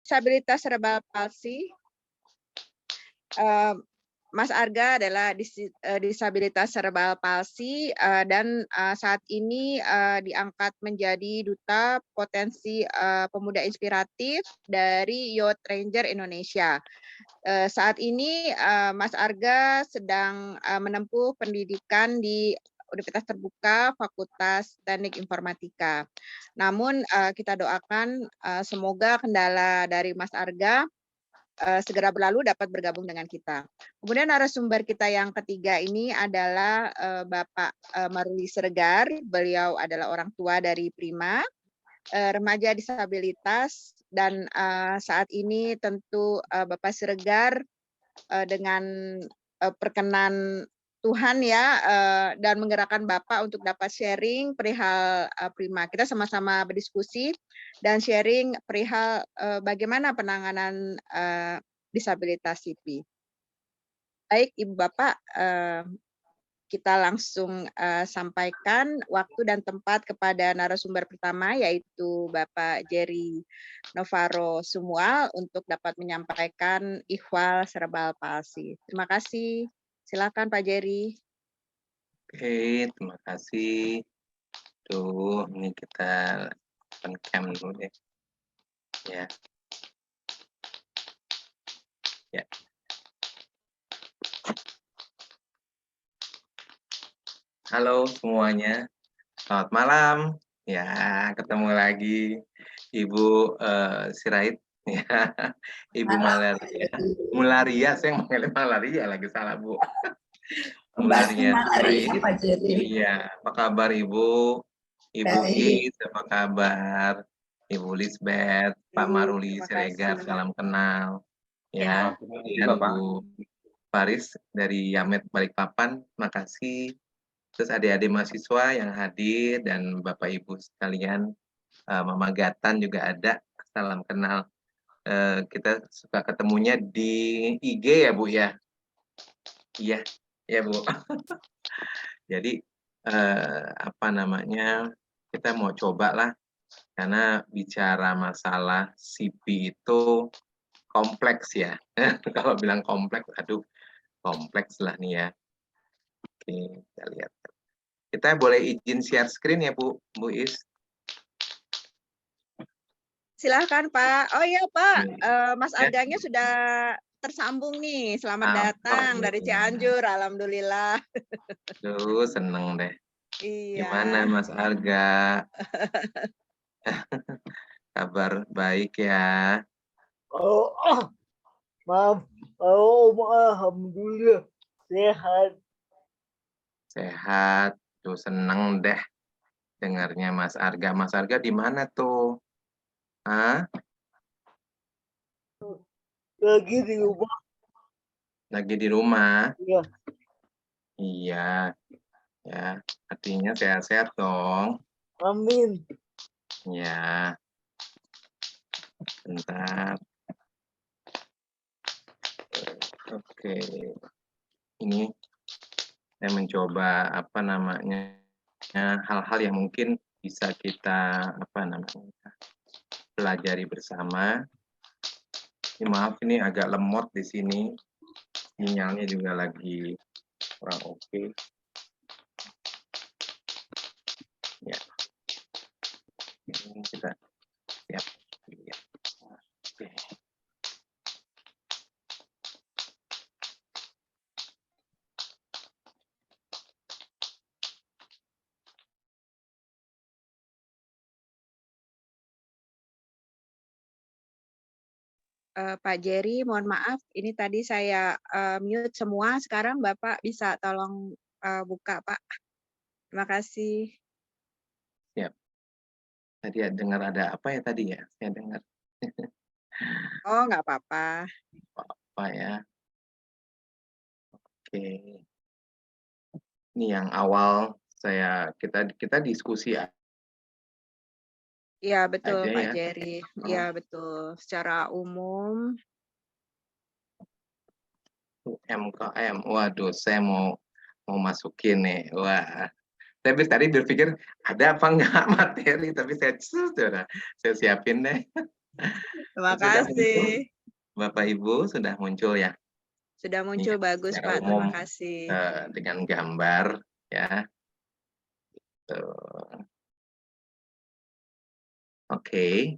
Disabilitas cerebral palsy, eee, Mas Arga adalah disabilitas cerebral palsy, dan, saat ini, diangkat menjadi duta potensi, pemuda inspiratif dari Youth Ranger Indonesia. Saat ini, Mas Arga sedang, menempuh pendidikan di Universitas Terbuka Fakultas Teknik Informatika. Namun, kita doakan, semoga kendala dari Mas Arga, segera berlalu dapat bergabung dengan kita. Kemudian narasumber kita yang ketiga ini adalah, Bapak, Maruli Siregar. Beliau adalah orang tua dari Prima, remaja disabilitas dan, saat ini tentu, Bapak Siregar, dengan, perkenan Tuhan ya, dan menggerakkan Bapak untuk dapat sharing perihal, Prima. Kita sama-sama berdiskusi dan sharing perihal, bagaimana penanganan, disabilitas CP. Baik Ibu Bapak, kita langsung, sampaikan waktu dan tempat kepada narasumber pertama, yaitu Bapak Jerry Novaro Sumual untuk dapat menyampaikan ihwal cerebral palsy. Terima kasih. Silakan Pak Jerry. Oke, terima kasih. Tuh, ini kita open cam dulu deh. Ya. Ya. Halo semuanya, selamat malam. Ya, ketemu lagi Ibu Sirait, ya, Ibu Malaria. Mularia, saya manggilnya malaria lagi, salah Bu. Mularia Sirait. Pak Jerry. Iya, apa kabar Ibu? Ibu Baik. Is, apa kabar? Ibu Lisbeth, Pak Maruli Terima Siregar, kasih. salam kenal. Ya, dan Bu Faris dari Yamet Balikpapan, makasih. Terus adik-adik mahasiswa yang hadir dan Bapak Ibu sekalian, Mama Gatan juga ada, salam kenal. Kita suka ketemunya di IG ya Bu ya? Iya, ya Bu. Jadi, apa namanya, kita mau cobalah, karena bicara masalah CP itu kompleks ya. Kalau bilang kompleks, aduh kompleks lah nih ya. Oke, kita lihat. Kita boleh izin share screen ya Bu Is? Silahkan Pak. Oh iya Pak, Mas Ya. Arganya sudah tersambung nih. Selamat Apa datang dari ya? Cianjur, alhamdulillah. Duh, seneng deh. Gimana Iya. Mas Arga? Kabar baik ya? Oh, maaf. Oh, alhamdulillah sehat. Sehat. Tuh seneng deh dengarnya Mas Arga. Mas Arga di mana tuh? Hah? Lagi di rumah. Lagi di rumah? Ya. Iya. Ya, artinya sehat-sehat dong. Amin. Ya. Bentar. Oke. Ini saya mencoba apa namanya, hal-hal yang mungkin bisa kita apa namanya, pelajari bersama. Ini maaf ini agak lemot di sini. Sinyalnya juga lagi kurang oke. Ya. Ini kita siap. Ya. Oke. Pak Jerry, mohon maaf, ini tadi saya, mute semua, sekarang Bapak bisa tolong, buka Pak. Terima kasih. Siap. Tadi dengar ada apa ya tadi ya? Saya dengar. Oh, nggak apa-apa. Apa ya? Oke. Ini yang awal kita diskusi Iya betul aja Pak ya. Jerry, iya betul. Secara umum UMKM, waduh saya mau masukin nih, wah. Tapi tadi berpikir ada apa enggak materi, tapi saya siapin deh. Terima Sudah muncul, kasih. Bapak Ibu sudah muncul ya? Sudah Ini muncul, bagus secara Pak, terima umum kasih. dengan gambar ya. Tuh. Oke,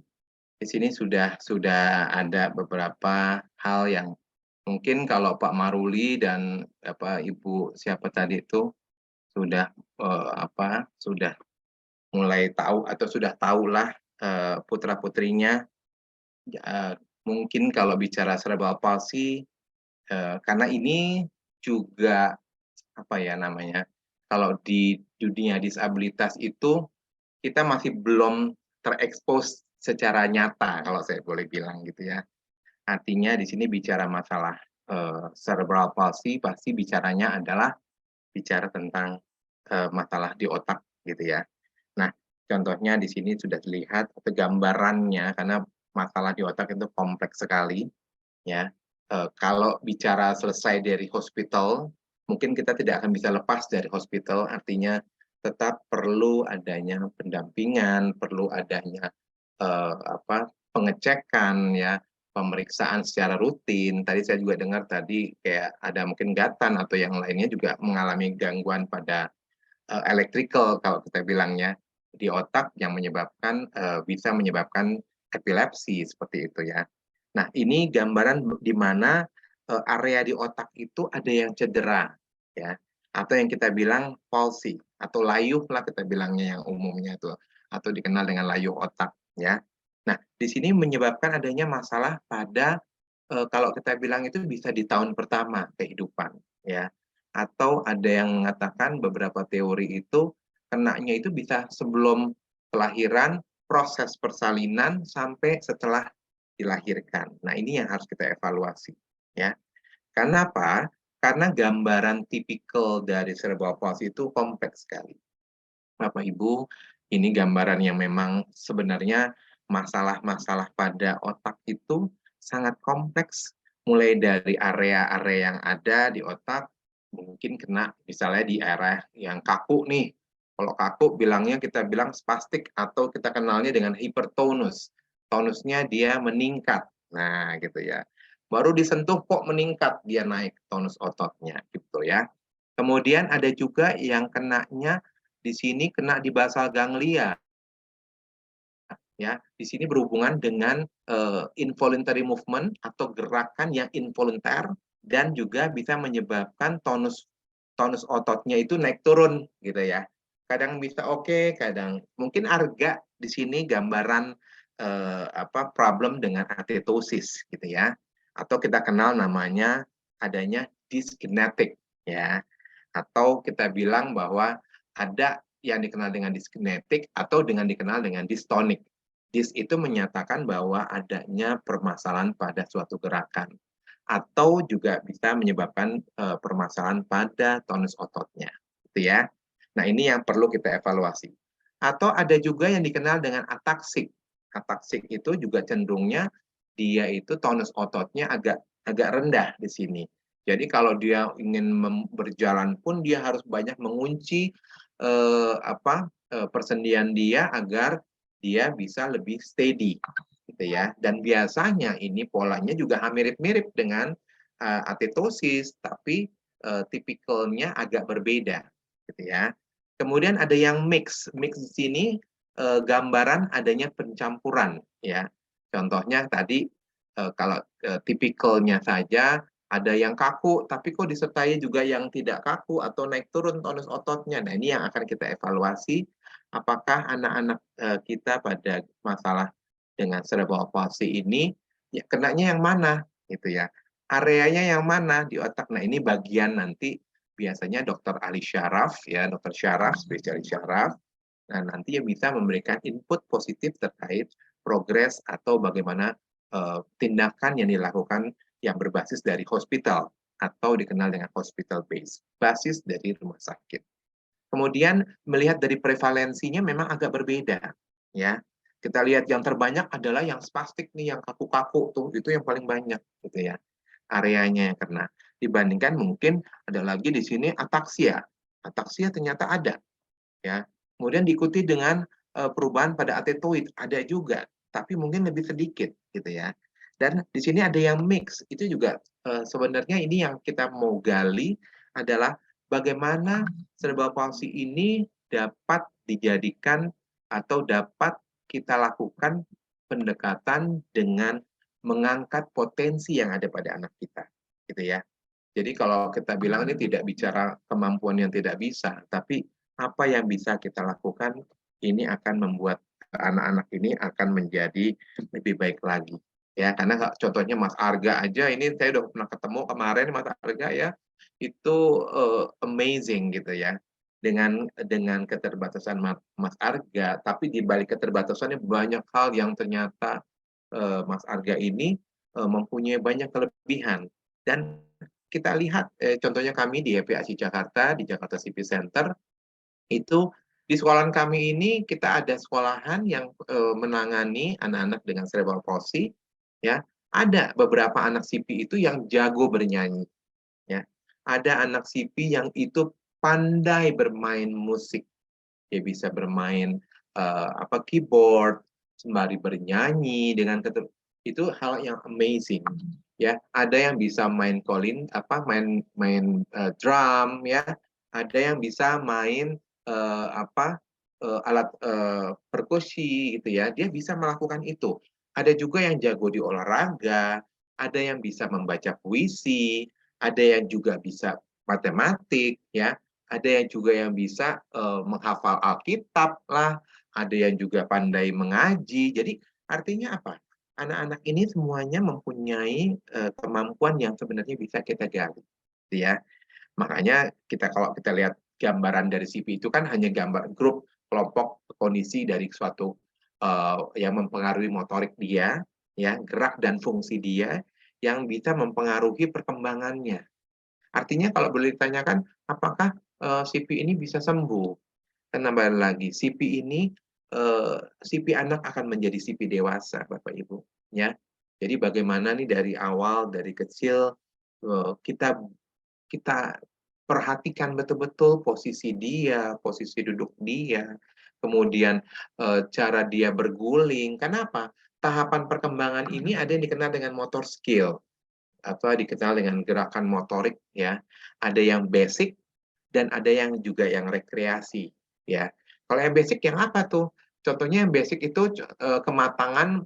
di sini sudah ada beberapa hal yang mungkin kalau Pak Maruli dan Ibu siapa tadi itu sudah sudah mulai tahu atau sudah tahulah putra-putrinya mungkin kalau bicara cerebral palsy karena ini juga apa ya namanya, kalau di dunia disabilitas itu kita masih belum terekspos secara nyata kalau saya boleh bilang gitu ya. Artinya di sini bicara masalah cerebral palsy pasti bicaranya adalah bicara tentang masalah di otak gitu ya. Nah, contohnya di sini sudah terlihat gambarannya karena masalah di otak itu kompleks sekali ya. Kalau bicara selesai dari hospital, mungkin kita tidak akan bisa lepas dari hospital, artinya tetap perlu adanya pendampingan, perlu adanya pengecekan ya, pemeriksaan secara rutin. Tadi saya juga dengar tadi kayak ada mungkin gatan atau yang lainnya juga mengalami gangguan pada electrical kalau kita bilangnya di otak yang menyebabkan bisa menyebabkan epilepsi seperti itu ya. Nah, ini gambaran di mana area di otak itu ada yang cedera ya, atau yang kita bilang palsy atau layuh lah kita bilangnya yang umumnya itu, atau dikenal dengan layuh otak ya. Nah, di sini menyebabkan adanya masalah pada kalau kita bilang itu bisa di tahun pertama kehidupan ya. Atau ada yang mengatakan beberapa teori itu kenanya itu bisa sebelum kelahiran, proses persalinan sampai setelah dilahirkan. Nah, ini yang harus kita evaluasi ya. Karena apa? Karena gambaran tipikal dari cerebral palsy itu kompleks sekali. Bapak Ibu, ini gambaran yang memang sebenarnya masalah-masalah pada otak itu sangat kompleks, mulai dari area-area yang ada di otak, mungkin kena misalnya di area yang kaku nih. Kalau kaku bilangnya kita bilang spastik atau kita kenalnya dengan hipertonus. Tonusnya dia meningkat. Nah, gitu ya. Baru disentuh kok meningkat dia naik tonus ototnya gitu ya. Kemudian ada juga yang kenanya di sini kena di basal ganglia ya. Di sini berhubungan dengan involuntary movement atau gerakan yang involuntar dan juga bisa menyebabkan tonus ototnya itu naik turun gitu ya. Kadang bisa oke, kadang mungkin arga di sini gambaran problem dengan atetosis gitu ya. Atau kita kenal namanya adanya dyskinetic ya. Atau kita bilang bahwa ada yang dikenal dengan dyskinetic atau dikenal dengan dystonic. Dys itu menyatakan bahwa adanya permasalahan pada suatu gerakan atau juga bisa menyebabkan permasalahan pada tonus ototnya, gitu ya. Nah, ini yang perlu kita evaluasi. Atau ada juga yang dikenal dengan ataksik. Ataksik itu juga cenderungnya dia itu tonus ototnya agak rendah di sini. Jadi kalau dia ingin berjalan pun dia harus banyak mengunci persendian dia agar dia bisa lebih steady gitu ya. Dan biasanya ini polanya juga mirip-mirip dengan atetosis, tapi tipikalnya agak berbeda gitu ya. Kemudian ada yang mix di sini gambaran adanya pencampuran ya. Contohnya tadi kalau tipikalnya saja ada yang kaku, tapi kok disertai juga yang tidak kaku atau naik turun tonus ototnya. Nah, ini yang akan kita evaluasi apakah anak-anak kita pada masalah dengan cerebral palsy ini ya kenanya yang mana gitu ya. Areanya yang mana di otak. Nah, ini bagian nanti biasanya dokter ahli syaraf ya, dokter syaraf, spesialis syaraf. Nah, nanti yang bisa memberikan input positif terkait progres atau bagaimana tindakan yang dilakukan yang berbasis dari hospital atau dikenal dengan hospital base, basis dari rumah sakit. Kemudian melihat dari prevalensinya memang agak berbeda, ya. Kita lihat yang terbanyak adalah yang spastik nih, yang kaku-kaku tuh, itu yang paling banyak, gitu ya, areanya yang kena. Dibandingkan mungkin ada lagi di sini ataksia. Ataksia ternyata ada, ya. Kemudian diikuti dengan perubahan pada atetoid, ada juga. tapi mungkin lebih sedikit gitu ya. Dan di sini ada yang mix, itu juga sebenarnya ini yang kita mau gali adalah bagaimana cerebral palsy ini dapat dijadikan atau dapat kita lakukan pendekatan dengan mengangkat potensi yang ada pada anak kita, gitu ya. Jadi kalau kita bilang ini tidak bicara kemampuan yang tidak bisa, tapi apa yang bisa kita lakukan ini akan membuat anak-anak ini akan menjadi lebih baik lagi. Ya, karena contohnya Mas Arga aja ini saya udah pernah ketemu kemarin Mas Arga ya, itu amazing gitu ya. Dengan keterbatasan Mas Arga, tapi di balik keterbatasannya banyak hal yang ternyata Mas Arga ini mempunyai banyak kelebihan. Dan kita lihat contohnya kami di FPAC Jakarta, di Jakarta CP Center, itu di sekolahan kami ini kita ada sekolahan yang menangani anak-anak dengan cerebral palsy, ya. Ada beberapa anak CP itu yang jago bernyanyi, ya. Ada anak CP yang itu pandai bermain musik, dia bisa bermain keyboard sembari bernyanyi dengan itu hal yang amazing, ya. Ada yang bisa main drum, ya. Ada yang bisa main alat perkusi gitu ya, dia bisa melakukan itu. Ada juga yang jago di olahraga, ada yang bisa membaca puisi, ada yang juga bisa matematik, ya, ada yang juga yang bisa menghafal Alkitab lah, ada yang juga pandai mengaji. Jadi artinya apa? Anak-anak ini semuanya mempunyai kemampuan yang sebenarnya bisa kita gali, ya. Makanya kalau kita lihat gambaran dari CP itu kan hanya gambar grup kelompok kondisi dari suatu yang mempengaruhi motorik dia, ya, gerak dan fungsi dia yang bisa mempengaruhi perkembangannya. Artinya kalau boleh ditanyakan apakah CP ini bisa sembuh? Dan kembali lagi, CP ini CP anak akan menjadi CP dewasa, Bapak Ibu, ya. Jadi bagaimana nih dari awal dari kecil kita perhatikan betul-betul posisi dia, posisi duduk dia, kemudian cara dia berguling. Kenapa? Tahapan perkembangan ini ada yang dikenal dengan motor skill atau dikenal dengan gerakan motorik, ya. Ada yang basic dan ada yang juga yang rekreasi, ya. Kalau yang basic yang apa tuh? Contohnya yang basic itu kematangan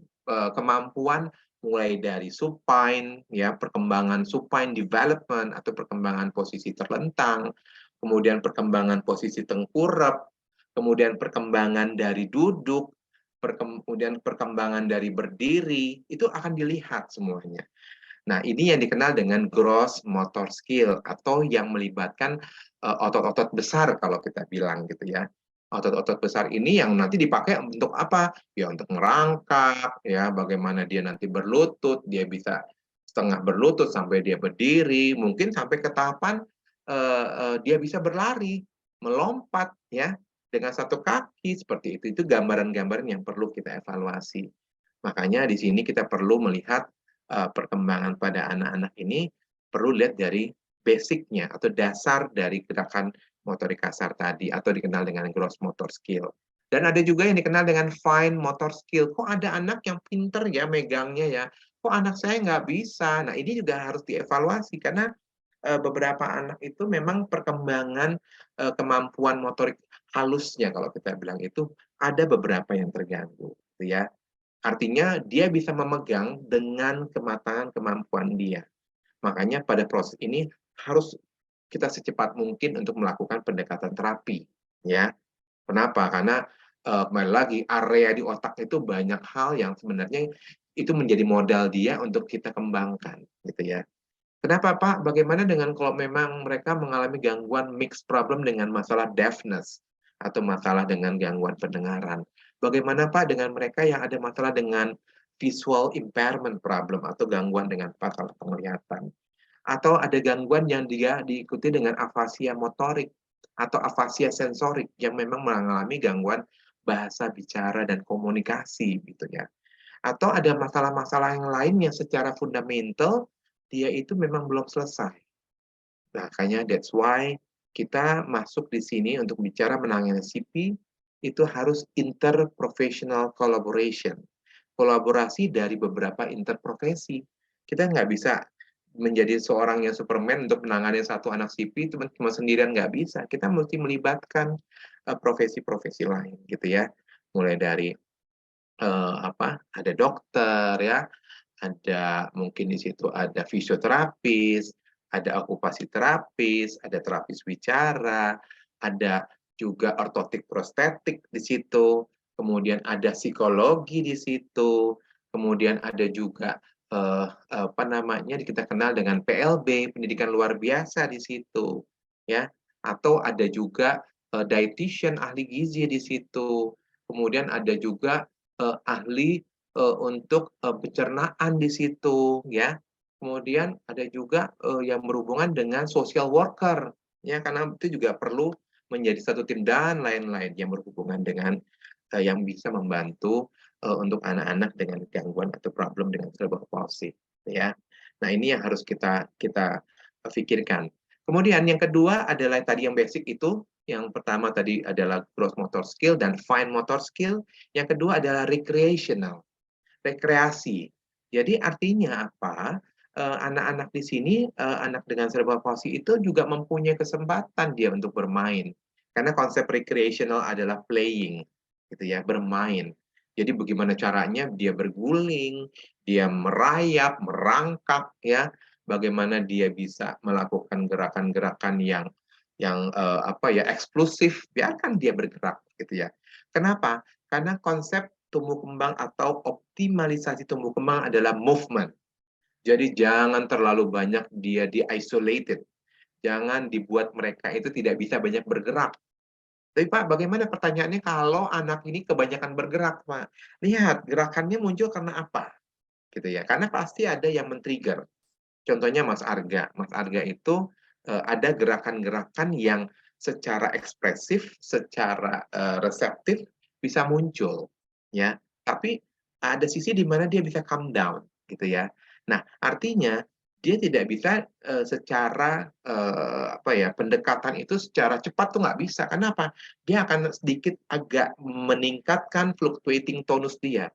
kemampuan mulai dari supine, ya, perkembangan supine development atau perkembangan posisi terlentang, kemudian perkembangan posisi tengkurap, kemudian perkembangan dari duduk, kemudian perkembangan dari berdiri, itu akan dilihat semuanya. Nah, ini yang dikenal dengan gross motor skill atau yang melibatkan otot-otot besar kalau kita bilang gitu ya. Otot-otot besar ini yang nanti dipakai untuk apa? Ya untuk merangkak, ya bagaimana dia nanti berlutut, dia bisa setengah berlutut sampai dia berdiri, mungkin sampai ke tahapan dia bisa berlari, melompat ya dengan satu kaki seperti itu. Itu gambaran-gambaran yang perlu kita evaluasi. Makanya di sini kita perlu melihat perkembangan pada anak-anak ini perlu lihat dari basicnya atau dasar dari gerakan motorik kasar tadi atau dikenal dengan gross motor skill. Dan ada juga yang dikenal dengan fine motor skill. Kok ada anak yang pinter ya megangnya ya? Kok anak saya nggak bisa? Nah ini juga harus dievaluasi karena beberapa anak itu memang perkembangan kemampuan motorik halusnya kalau kita bilang itu ada beberapa yang terganggu, gitu ya. Artinya dia bisa memegang dengan kematangan kemampuan dia. Makanya pada proses ini harus kita secepat mungkin untuk melakukan pendekatan terapi, ya. Kenapa? Karena kembali lagi area di otak itu banyak hal yang sebenarnya itu menjadi modal dia untuk kita kembangkan, gitu ya. Kenapa Pak? Bagaimana dengan kalau memang mereka mengalami gangguan mixed problem dengan masalah deafness atau masalah dengan gangguan pendengaran? Bagaimana Pak dengan mereka yang ada masalah dengan visual impairment problem atau gangguan dengan masalah penglihatan? Atau ada gangguan yang dia diikuti dengan afasia motorik atau afasia sensorik yang memang mengalami gangguan bahasa bicara dan komunikasi gitu ya. Atau ada masalah-masalah yang lain yang secara fundamental dia itu memang belum selesai. Nah, makanya that's why kita masuk di sini untuk bicara menangani CP itu harus interprofessional collaboration. kolaborasi dari beberapa interprofesi. Kita nggak bisa menjadi seorang yang Superman untuk menangani satu anak sipil cuma sendirian, nggak bisa. Kita mesti melibatkan profesi-profesi lain gitu ya. Mulai dari ada dokter ya, ada mungkin di situ ada fisioterapis, ada okupasi terapis, ada terapis bicara, ada juga ortotik prostetik di situ, kemudian ada psikologi di situ, kemudian ada juga apa namanya kita kenal dengan PLB, pendidikan luar biasa di situ, ya, atau ada juga dietitian, ahli gizi di situ, kemudian ada juga ahli untuk pencernaan di situ, ya. Kemudian ada juga yang berhubungan dengan social worker, ya, karena itu juga perlu menjadi satu tim dan lain-lain yang berhubungan dengan yang bisa membantu untuk anak-anak dengan gangguan atau problem dengan cerebral palsy, ya. Nah, ini yang harus kita pikirkan. Kemudian yang kedua adalah tadi yang basic itu, yang pertama tadi adalah gross motor skill dan fine motor skill, yang kedua adalah recreational, rekreasi. Jadi artinya apa? Anak-anak di sini, anak dengan cerebral palsy itu juga mempunyai kesempatan dia untuk bermain. Karena konsep recreational adalah playing, gitu ya, bermain. Jadi bagaimana caranya dia berguling, dia merayap, merangkak, ya, bagaimana dia bisa melakukan gerakan-gerakan yang apa ya, eksklusif, biarkan dia bergerak, gitu ya. Kenapa? Karena konsep tumbuh kembang atau optimalisasi tumbuh kembang adalah movement. Jadi jangan terlalu banyak dia di-isolated. Jangan dibuat mereka itu tidak bisa banyak bergerak. Tapi Pak, bagaimana pertanyaannya kalau anak ini kebanyakan bergerak, Pak? Lihat, gerakannya muncul karena apa? Gitu ya. Karena pasti ada yang men-trigger. Contohnya Mas Arga. Mas Arga itu ada gerakan-gerakan yang secara ekspresif, secara reseptif bisa muncul, ya. Tapi ada sisi di mana dia bisa calm down, gitu ya. Nah, artinya dia tidak bisa secara apa ya, pendekatan itu secara cepat tuh nggak bisa. Kenapa? Dia akan sedikit agak meningkatkan fluctuating tonus dia.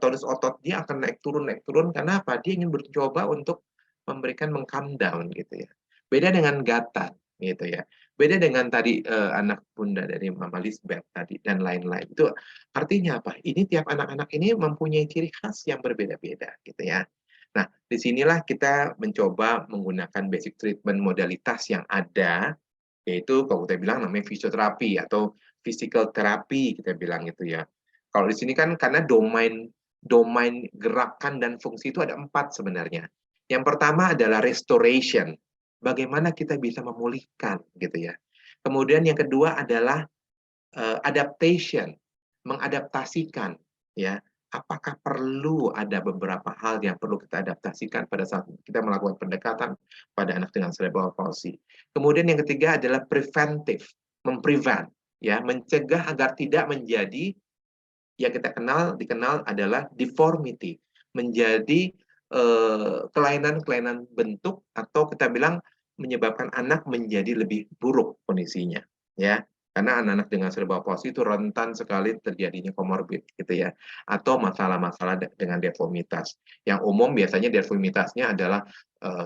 Tonus otot dia akan naik turun. Karena apa? Dia ingin mencoba untuk memberikan meng-calm down gitu ya. Beda dengan Gatat gitu ya. Beda dengan tadi anak bunda dari Mama Lisbeth tadi dan lain-lain. Itu artinya apa? Ini tiap anak-anak ini mempunyai ciri khas yang berbeda-beda gitu ya. Nah, disinilah kita mencoba menggunakan basic treatment modalitas yang ada, yaitu kalau kita bilang namanya fisioterapi atau physical therapy kita bilang itu ya. Kalau di sini kan karena domain gerakan dan fungsi itu ada 4 sebenarnya. Yang pertama adalah restoration, bagaimana kita bisa memulihkan gitu ya. Kemudian yang kedua adalah adaptation, mengadaptasikan ya. Apakah perlu ada beberapa hal yang perlu kita adaptasikan pada saat kita melakukan pendekatan pada anak dengan cerebral palsy. Kemudian yang ketiga adalah preventive, memprevent ya, mencegah agar tidak menjadi yang kita dikenal adalah deformity, menjadi kelainan-kelainan bentuk atau kita bilang menyebabkan anak menjadi lebih buruk kondisinya, ya. Karena anak-anak dengan cerebral palsy itu rentan sekali terjadinya komorbid gitu ya, atau masalah-masalah dengan deformitas. Yang umum biasanya deformitasnya adalah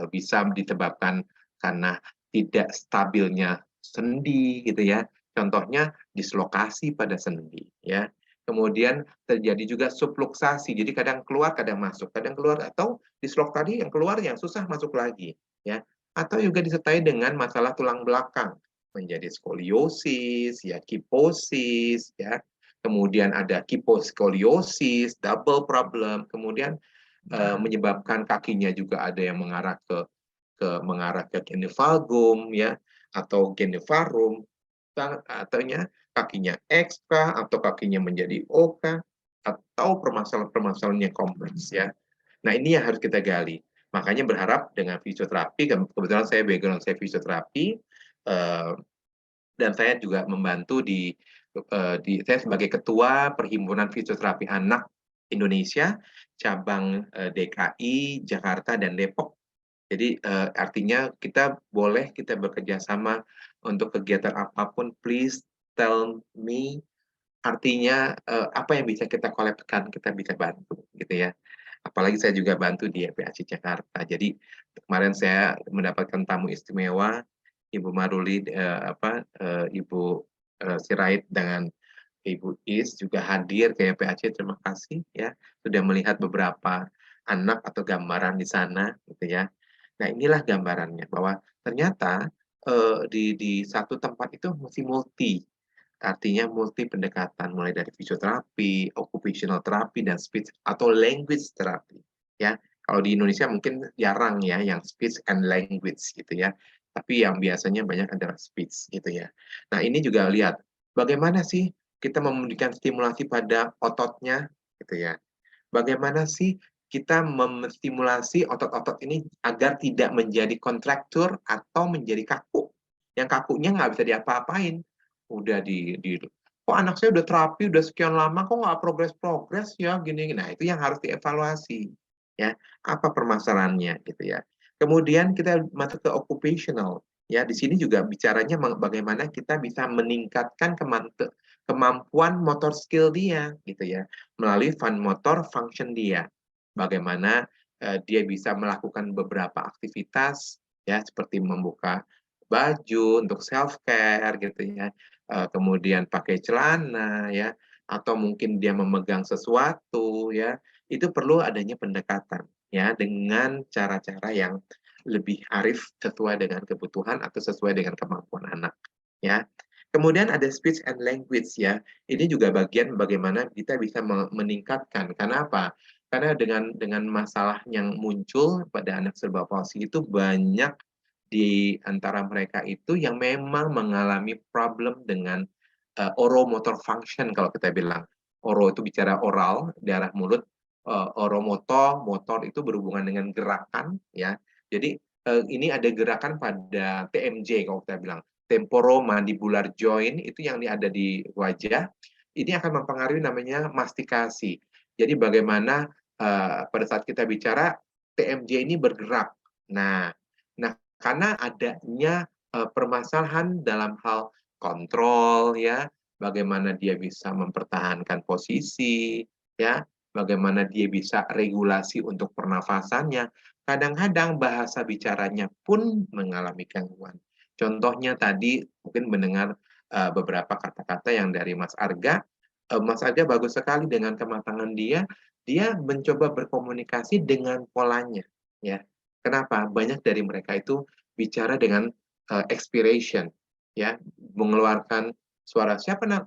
bisa disebabkan karena tidak stabilnya sendi gitu ya. Contohnya dislokasi pada sendi ya. Kemudian terjadi juga subluxasi, jadi kadang keluar, kadang masuk, kadang keluar, atau dislok tadi yang keluar yang susah masuk lagi, ya. Atau juga disertai dengan masalah tulang belakang, menjadi skoliosis, ya, kiposis, ya. Kemudian ada kiposkoliosis, double problem, kemudian menyebabkan kakinya juga ada yang mengarah ke genivalgum, ya, atau genivarum, ataunya kakinya ekstra atau kakinya menjadi OK atau permasalahan-permasalahan yang kompleks ya. Nah, ini yang harus kita gali. Makanya berharap dengan fisioterapi, kebetulan saya background saya fisioterapi dan saya juga membantu saya sebagai ketua Perhimpunan Fisioterapi Anak Indonesia cabang DKI, Jakarta dan Depok. Jadi artinya kita bekerja sama untuk kegiatan apapun, please tell me artinya apa yang bisa kita kolektifkan, kita bisa bantu gitu ya. Apalagi saya juga bantu di YPAC Jakarta. Jadi kemarin saya mendapatkan tamu istimewa, Ibu Maruli, Ibu Sirait dengan Ibu Is juga hadir ke YPAC. Terima kasih ya sudah melihat beberapa anak atau gambaran di sana gitu ya. Nah inilah gambarannya bahwa ternyata di satu tempat itu mesti multi. Artinya multi pendekatan mulai dari fisioterapi, occupational therapy, dan speech atau language therapy. Ya, kalau di Indonesia mungkin jarang ya yang speech and language gitu ya. Tapi yang biasanya banyak adalah speech gitu ya. Nah ini juga lihat bagaimana sih kita memberikan stimulasi pada ototnya gitu ya. Bagaimana sih kita memstimulasi otot-otot ini agar tidak menjadi kontraktur atau menjadi kaku. Yang kakunya nggak bisa diapa-apain. Udah kok anak saya udah terapi udah sekian lama kok nggak progres ya gini. Nah itu yang harus dievaluasi ya, apa permasalahannya gitu ya. Kemudian kita masuk ke occupational ya, di sini juga bicaranya bagaimana kita bisa meningkatkan kemampuan motor skill dia gitu ya melalui fun motor function dia. Bagaimana dia bisa melakukan beberapa aktivitas ya seperti membuka baju untuk self care gitu ya, kemudian pakai celana ya, atau mungkin dia memegang sesuatu ya, itu perlu adanya pendekatan ya dengan cara-cara yang lebih arif sesuai dengan kebutuhan atau sesuai dengan kemampuan anak ya. Kemudian ada speech and language ya. Ini juga bagian bagaimana kita bisa meningkatkan. Karena apa? Karena dengan masalah yang muncul pada anak serba palsi itu banyak di antara mereka itu yang memang mengalami problem dengan oromotor function kalau kita bilang. Oro itu bicara oral, daerah mulut. Oromotor, motor itu berhubungan dengan gerakan ya. Jadi ini ada gerakan pada TMJ kalau kita bilang. Temporomandibular joint itu yang ada di wajah, ini akan mempengaruhi namanya mastikasi. Jadi bagaimana pada saat kita bicara TMJ ini bergerak. Nah karena adanya permasalahan dalam hal kontrol ya, bagaimana dia bisa mempertahankan posisi ya, bagaimana dia bisa regulasi untuk pernafasannya. Kadang-kadang bahasa bicaranya pun mengalami gangguan. Contohnya tadi mungkin mendengar beberapa kata-kata yang dari Mas Arga. Mas Arga bagus sekali dengan kematangan dia. Dia mencoba berkomunikasi dengan polanya. Ya, kenapa? Banyak dari mereka itu bicara dengan expiration, ya, mengeluarkan suara siapa nah.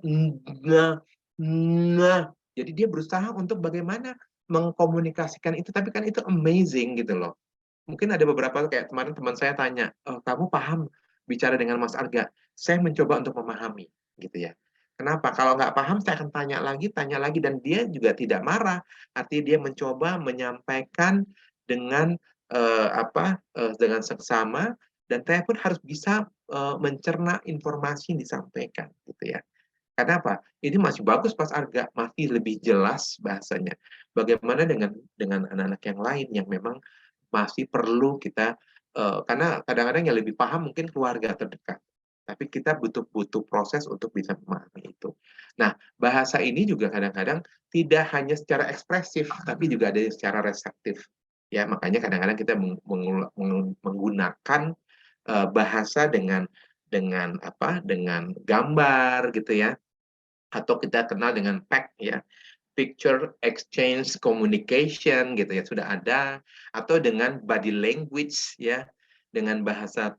Jadi dia berusaha untuk bagaimana mengkomunikasikan itu, tapi kan itu amazing gitu loh. Mungkin ada beberapa kayak kemarin teman saya tanya, kamu paham bicara dengan Mas Arga? Saya mencoba untuk memahami, gitu ya. Kenapa? Kalau nggak paham, saya akan tanya lagi, dan dia juga tidak marah. Artinya dia mencoba menyampaikan dengan dengan seksama, dan saya pun harus bisa mencerna informasi yang disampaikan, gitu ya. Karena apa? Ini masih bagus Mas Arga, masih lebih jelas bahasanya. Bagaimana dengan anak-anak yang lain yang memang masih perlu kita karena kadang-kadang yang lebih paham mungkin keluarga terdekat. Tapi kita butuh proses untuk bisa memahami itu. Nah, bahasa ini juga kadang-kadang tidak hanya secara ekspresif, tapi juga ada secara reseptif. Ya, makanya kadang-kadang kita menggunakan bahasa dengan gambar gitu ya, atau kita kenal dengan PEC ya, picture exchange communication gitu ya, sudah ada, atau dengan body language ya, dengan bahasa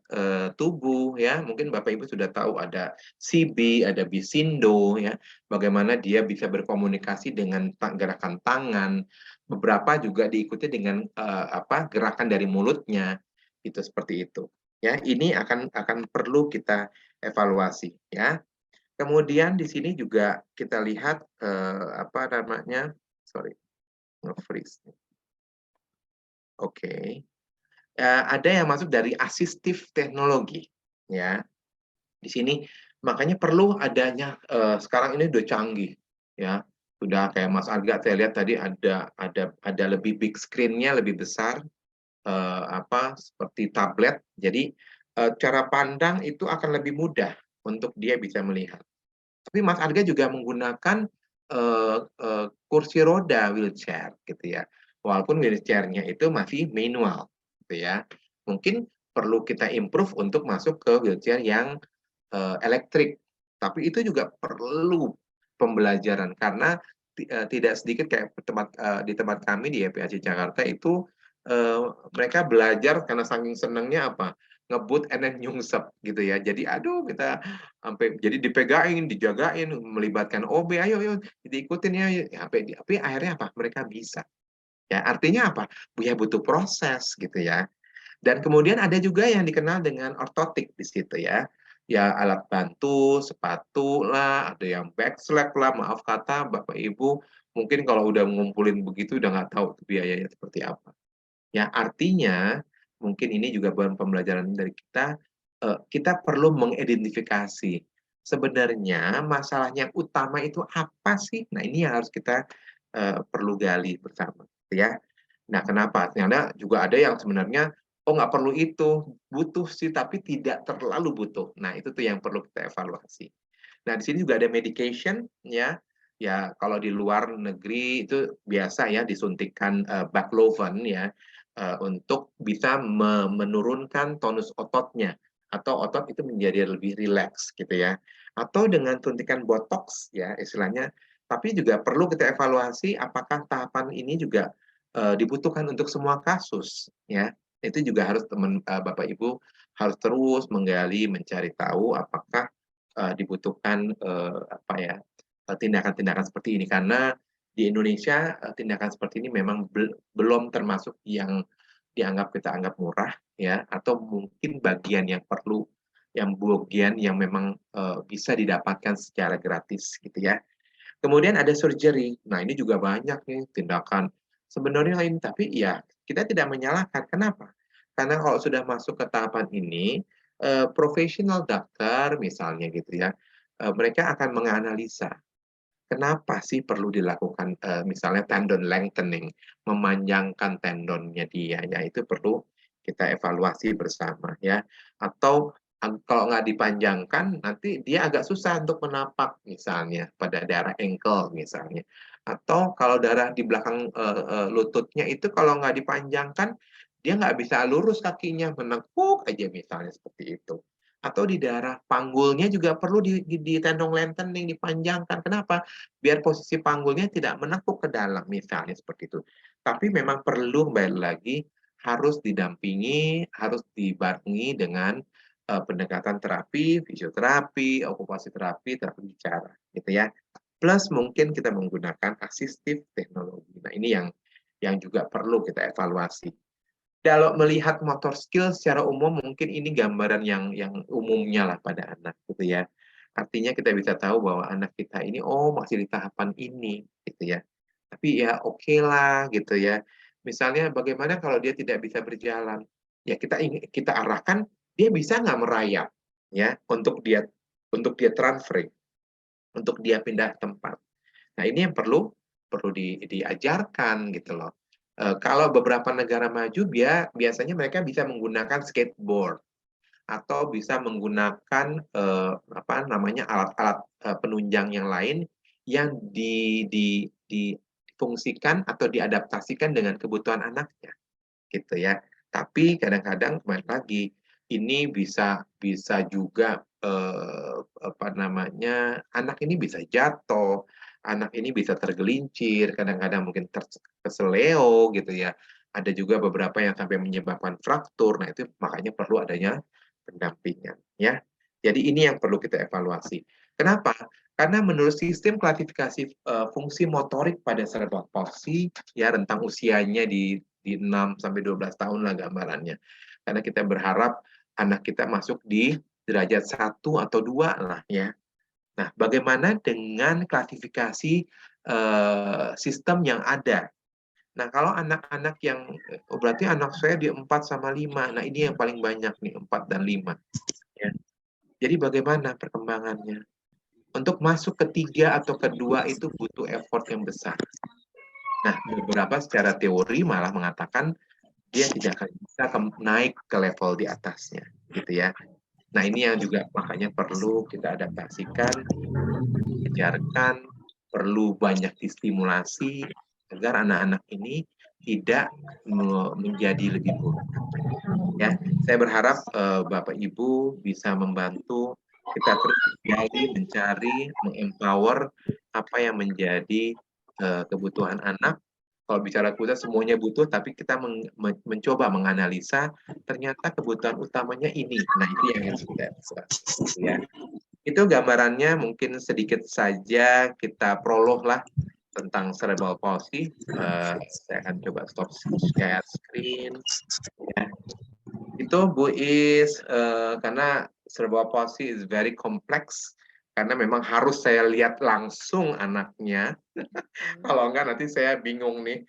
tubuh ya. Mungkin Bapak Ibu sudah tahu ada CB, ada Bisindo ya, bagaimana dia bisa berkomunikasi dengan gerakan tangan, beberapa juga diikuti dengan gerakan dari mulutnya, itu seperti itu ya. Ini akan perlu kita evaluasi ya. Kemudian di sini juga kita lihat nge-freeze. Oke. Ada yang masuk dari asistif teknologi ya. Di sini makanya perlu adanya sekarang ini udah canggih ya. Sudah kayak Mas Arga saya lihat tadi ada lebih big screen-nya, lebih besar seperti tablet. Jadi cara pandang itu akan lebih mudah untuk dia bisa melihat. Tapi Mas Arga juga menggunakan kursi roda wheelchair gitu ya. Walaupun wheelchairnya itu masih manual gitu ya. Mungkin perlu kita improve untuk masuk ke wheelchair yang elektrik. Tapi itu juga perlu pembelajaran karena tidak sedikit kayak di tempat kami di YPAC Jakarta itu mereka belajar karena saking senangnya apa ngebut and then nyungsep gitu ya. Jadi aduh kita sampai jadi dipegangin, dijagain, melibatkan OB, ayo diikutin ya. Tapi akhirnya apa? Mereka bisa. Ya, artinya apa? Ya butuh proses gitu ya. Dan kemudian ada juga yang dikenal dengan ortotik di situ ya. Ya alat bantu, sepatu lah, ada yang backslack lah, maaf kata Bapak Ibu, mungkin kalau udah ngumpulin begitu udah nggak tahu biayanya seperti apa. Ya artinya mungkin ini juga bahan pembelajaran dari kita, kita perlu mengidentifikasi sebenarnya masalah yang utama itu apa sih? Nah ini yang harus kita perlu gali bersama, ya. Nah kenapa? Ternyata juga ada yang sebenarnya oh nggak perlu itu, butuh sih tapi tidak terlalu butuh. Nah itu tuh yang perlu kita evaluasi. Nah di sini juga ada medication, ya. Ya kalau di luar negeri itu biasa ya disuntikan baclofen ya untuk bisa menurunkan tonus ototnya atau otot itu menjadi lebih rileks gitu ya. Atau dengan suntikan botox ya istilahnya. Tapi juga perlu kita evaluasi apakah tahapan ini juga dibutuhkan untuk semua kasus ya. Itu juga harus Bapak Ibu harus terus menggali mencari tahu apakah dibutuhkan apa ya tindakan-tindakan seperti ini karena di Indonesia tindakan seperti ini memang belum termasuk yang kita anggap murah ya atau mungkin bagian yang perlu yang bagian yang memang bisa didapatkan secara gratis gitu ya. Kemudian ada surgery. Nah, ini juga banyak nih tindakan sebenarnya lain tapi ya kita tidak menyalahkan. Kenapa? Karena kalau sudah masuk ke tahapan ini profesional dokter misalnya gitu ya, mereka akan menganalisa kenapa sih perlu dilakukan misalnya tendon lengthening, memanjangkan tendonnya dia, ya itu perlu kita evaluasi bersama ya. Atau kalau nggak dipanjangkan, nanti dia agak susah untuk menapak misalnya pada daerah ankle misalnya. Atau kalau darah di belakang lututnya itu kalau nggak dipanjangkan, dia nggak bisa lurus kakinya, menekuk aja misalnya seperti itu atau di daerah panggulnya juga perlu di tendon lengthening dipanjangkan. Kenapa? Biar posisi panggulnya tidak menekuk ke dalam misalnya seperti itu. Tapi memang perlu kembali lagi harus didampingi, harus dibarengi dengan pendekatan terapi, fisioterapi, okupasi terapi, terapi bicara, gitu ya. Plus mungkin kita menggunakan asistif teknologi. Nah ini yang juga perlu kita evaluasi. Kalau melihat motor skill secara umum mungkin ini gambaran yang umumnya lah pada anak gitu ya. Artinya kita bisa tahu bahwa anak kita ini oh masih di tahapan ini gitu ya. Tapi ya oke lah gitu ya. Misalnya bagaimana kalau dia tidak bisa berjalan? Ya kita arahkan dia bisa nggak merayap ya untuk dia transferring, untuk dia pindah tempat. Nah, ini yang perlu diajarkan gitu loh. Kalau beberapa negara maju biasanya mereka bisa menggunakan skateboard atau bisa menggunakan apa namanya alat-alat penunjang yang lain yang difungsikan atau diadaptasikan dengan kebutuhan anaknya gitu ya. Tapi kadang-kadang kembali lagi ini bisa juga apa namanya anak ini bisa jatuh, anak ini bisa tergelincir, kadang-kadang mungkin terkeseleo gitu ya. Ada juga beberapa yang sampai menyebabkan fraktur. Nah, itu makanya perlu adanya pendampingan ya. Jadi ini yang perlu kita evaluasi. Kenapa? Karena menurut sistem klasifikasi fungsi motorik pada cerebral palsy ya rentang usianya di 6 sampai 12 tahun lah gambarannya. Karena kita berharap anak kita masuk di derajat 1 atau 2 lah ya. Nah, bagaimana dengan klasifikasi sistem yang ada? Nah, kalau anak-anak yang berarti anak saya di 4 sama 5. Nah, ini yang paling banyak nih 4 dan 5 ya. Jadi bagaimana perkembangannya? Untuk masuk ke 3 atau ke 2 itu butuh effort yang besar. Nah, beberapa secara teori malah mengatakan dia tidak akan bisa naik ke level di atasnya, gitu ya. Nah, ini yang juga makanya perlu kita adaptasikan, ajarkan, perlu banyak distimulasi agar anak-anak ini tidak menjadi lebih buruk. Ya, saya berharap Bapak Ibu bisa membantu kita terus mencari, mengempower apa yang menjadi kebutuhan anak. Kalau bicara kebutuhan semuanya butuh, tapi kita mencoba menganalisa ternyata kebutuhan utamanya ini. Nah, itu yang harus kita ya. Itu gambarannya, mungkin sedikit saja kita prolog lah tentang cerebral palsy. Saya akan coba stop share screen. Ya. Itu Bu Is, karena cerebral palsy is very complex, karena memang harus saya lihat langsung anaknya. Kalau enggak nanti saya bingung nih,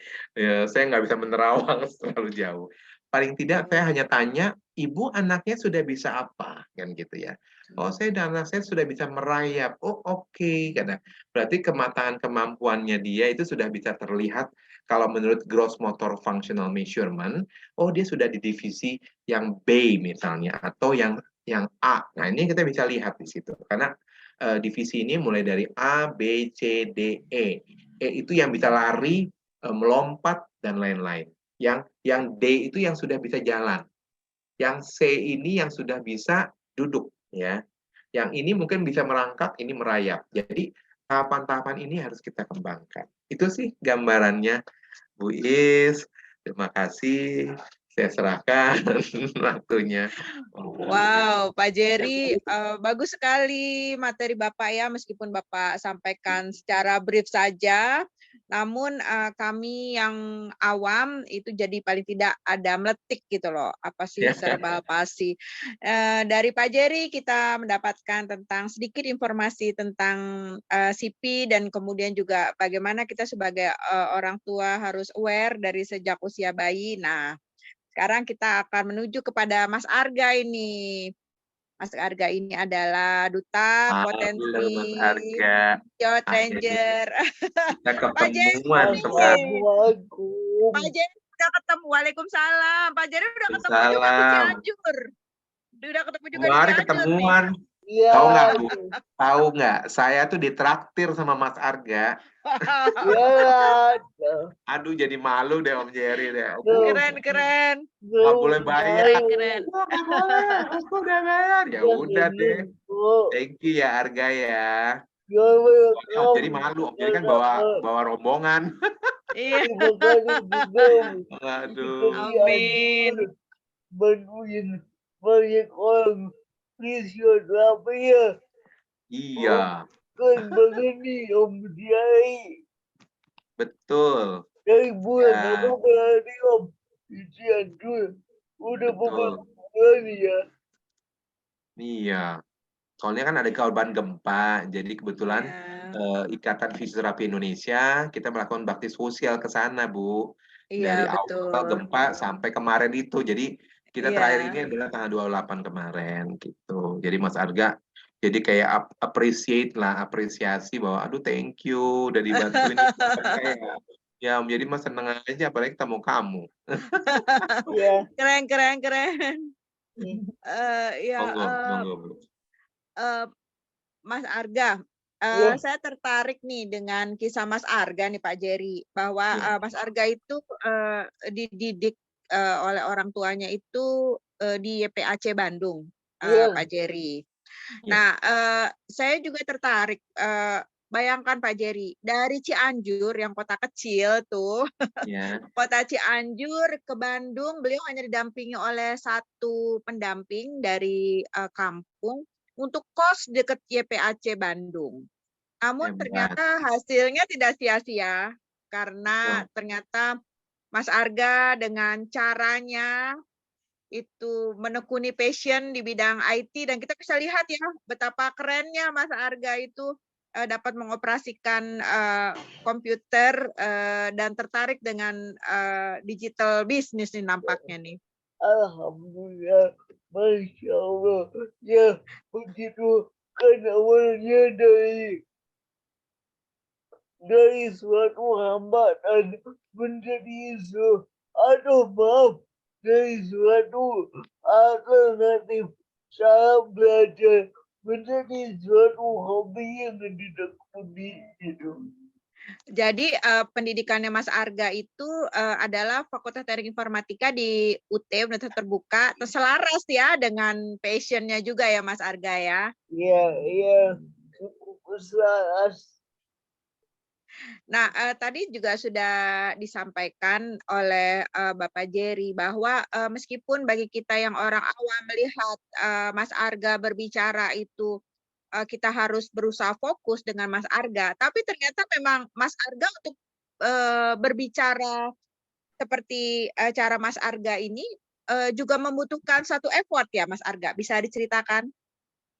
saya nggak bisa menerawang terlalu jauh. Paling tidak saya hanya tanya, ibu anaknya sudah bisa apa, kan gitu ya. Oh, anak saya sudah bisa merayap. Oh, oke. Karena berarti kematangan kemampuannya dia itu sudah bisa terlihat kalau menurut gross motor functional measurement. Oh, dia sudah di divisi yang B misalnya, atau yang A. Nah, ini kita bisa lihat di situ. Karena divisi ini mulai dari A, B, C, D, E. E itu yang bisa lari, melompat, dan lain-lain. Yang D itu yang sudah bisa jalan. Yang C ini yang sudah bisa duduk, ya. Yang ini mungkin bisa merangkak, ini merayap. Jadi tahapan-tahapan ini harus kita kembangkan. Itu sih gambarannya, Bu Is. Terima kasih. Saya serahkan waktunya. Wow, Pak Jerry, bagus sekali materi Bapak ya, meskipun Bapak sampaikan secara brief saja, namun kami yang awam itu jadi paling tidak ada meletik gitu loh, apa sih cerebral palsy. Dari Pak Jerry kita mendapatkan tentang sedikit informasi tentang CP dan kemudian juga bagaimana kita sebagai orang tua harus aware dari sejak usia bayi. Nah, sekarang kita akan menuju kepada Mas Arga ini. Mas Arga ini adalah duta potensi Mas Arga. Youth Ranger. Kita Pak Jerry, ketemuan kemarin. Pak Jerry udah ketemu. Waalaikumsalam. Pak Jerry udah ketemu juga di Cianjur. Udah ketemu juga di Mari Cianjur ketemuan. Iya. Tahu nggak, Bu? Tahu nggak? Saya tuh ditraktir sama Mas Arga. Iya. Aduh, jadi malu deh Om Jerry deh. Keren. Nggak boleh bayar. Keren. Nggak boleh, aku udah bayar. Ya udah deh. Thank you ya Arga ya. Om Jerry malu. Om Jerry kan bawa rombongan. Iya. Aduh. Amin. Bantuin banyak orang fisioterapi ya. Iya. Kan begini Om Jerry. Betul. Dari bulan apa berarti Om di Cianjur udah beberapa bulan ya. Iya. Soalnya kan ada korban gempa, jadi kebetulan Ikatan Fisioterapi Indonesia kita melakukan bakti sosial ke sana, Bu. Dari awal gempa sampai kemarin itu. Jadi kita terakhir ini adalah tanggal 28 kemarin gitu. Jadi Mas Arga jadi kayak apresiasi bahwa aduh thank you udah dibantuin. Ya Om, jadi Mas seneng aja apalagi ketemu kamu. Iya. Keren. Monggo, Bu. Mas Arga, saya tertarik nih dengan kisah Mas Arga nih Pak Jerry, bahwa Mas Arga itu dididik oleh orang tuanya itu di YPAC Bandung, Pak Jerry. Nah, saya juga tertarik. Bayangkan Pak Jerry, dari Cianjur yang kota kecil tuh, kota Cianjur ke Bandung, beliau hanya didampingi oleh satu pendamping dari kampung untuk kos dekat YPAC Bandung. Namun ternyata hasilnya tidak sia-sia, karena ternyata Mas Arga dengan caranya itu menekuni passion di bidang IT, dan kita bisa lihat ya betapa kerennya Mas Arga itu dapat mengoperasikan komputer dan tertarik dengan digital business nih nampaknya nih. Alhamdulillah, Masya Allah. Ya, begitu kan awalnya dari suatu hambatan menjadi dari suatu alternatif saya belajar menjadi suatu hobi yang ditekuni gitu. Jadi pendidikannya Mas Arga itu adalah Fakultas Teknik Informatika di UT Universitas Terbuka, selaras ya dengan passion-nya juga ya Mas Arga ya. Iya, cukup selaras. Nah, tadi juga sudah disampaikan oleh Bapak Jerry bahwa meskipun bagi kita yang orang awam melihat Mas Arga berbicara itu kita harus berusaha fokus dengan Mas Arga, tapi ternyata memang Mas Arga untuk berbicara seperti cara Mas Arga ini juga membutuhkan satu effort ya Mas Arga, bisa diceritakan?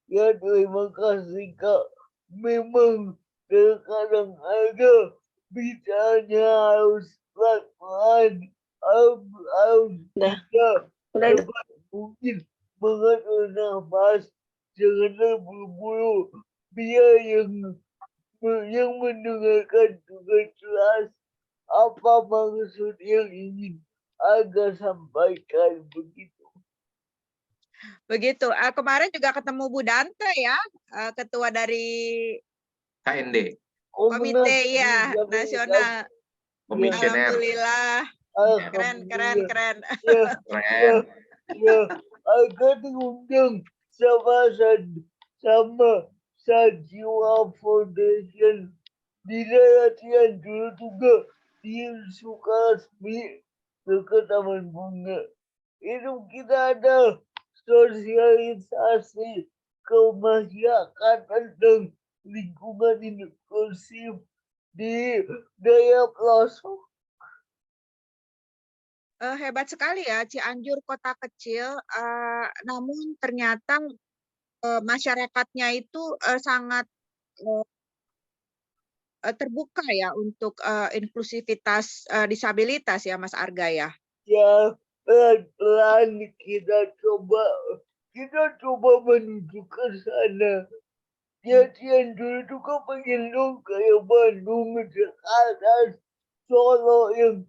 Ya, terima kasih Kak. Memang terkadang ada bicaranya harus pelan-pelan, harus bisa cepat mungkin mengatur nafas, jangan terburu-buru, biar yang mendengarkan juga jelas apa maksud yang ingin Aga sampaikan begitu. Begitu. Kemarin juga ketemu Bu Dante ya, ketua dari KND, komite ya nasional. komisioner. Alhamdulillah. Keren, keren, keren. Ya, Keren. ya, Aga diundang sama Sajiwa Foundation di latihan dulu juga di Sukasmi dekat Taman Bunga. Itu kita ada sosialisasi ke masyarakat dan lingkungan inklusif di daerah pelosok. Hebat sekali ya, Cianjur kota kecil, namun ternyata masyarakatnya itu sangat terbuka ya untuk inklusivitas disabilitas ya Mas Arga ya. Ya, pelan-pelan kita coba menuju ke sana. Ya, Cianjur juga pengen dong kayak Bandung, Jakarta, Solo yang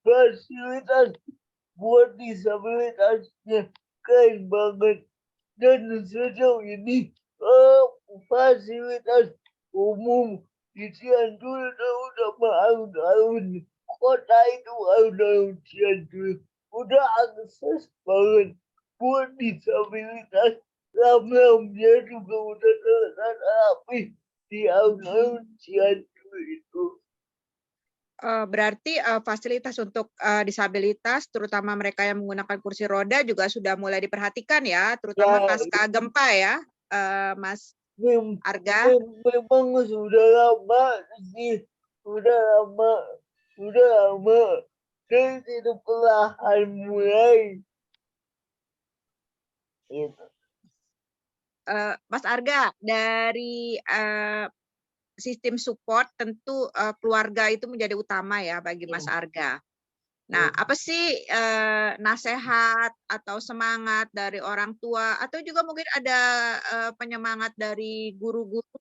fasilitas buat disabilitasnya keren banget. Dan sejauh ini fasilitas umum di Cianjur udah alun-alun. Kota itu alun-alun Cianjur udah akses banget buat disabilitas. Lam-lamnya juga udah terlengkapi di alun-alun Cianjur itu. Berarti fasilitas untuk disabilitas, terutama mereka yang menggunakan kursi roda juga sudah mulai diperhatikan ya, terutama pasca gempa ya, Mas Arga. Memang sudah lama sih, sudah lama. Dan itu perlahan mulai. Gitu. Mas Arga, dari sistem support tentu keluarga itu menjadi utama ya bagi Mas Arga. Nah, apa sih nasihat atau semangat dari orang tua atau juga mungkin ada penyemangat dari guru-guru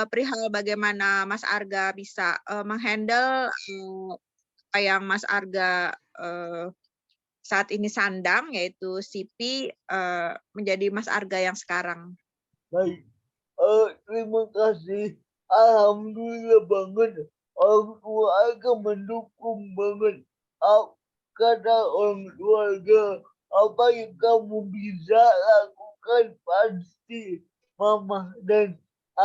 perihal bagaimana Mas Arga bisa menghandle apa yang Mas Arga saat ini sandang yaitu CP menjadi Mas Arga yang sekarang. Baik, terima kasih. Alhamdulillah banget. Orang keluarga mendukung banget. Kata orang keluarga, apa yang kamu bisa lakukan pasti mama dan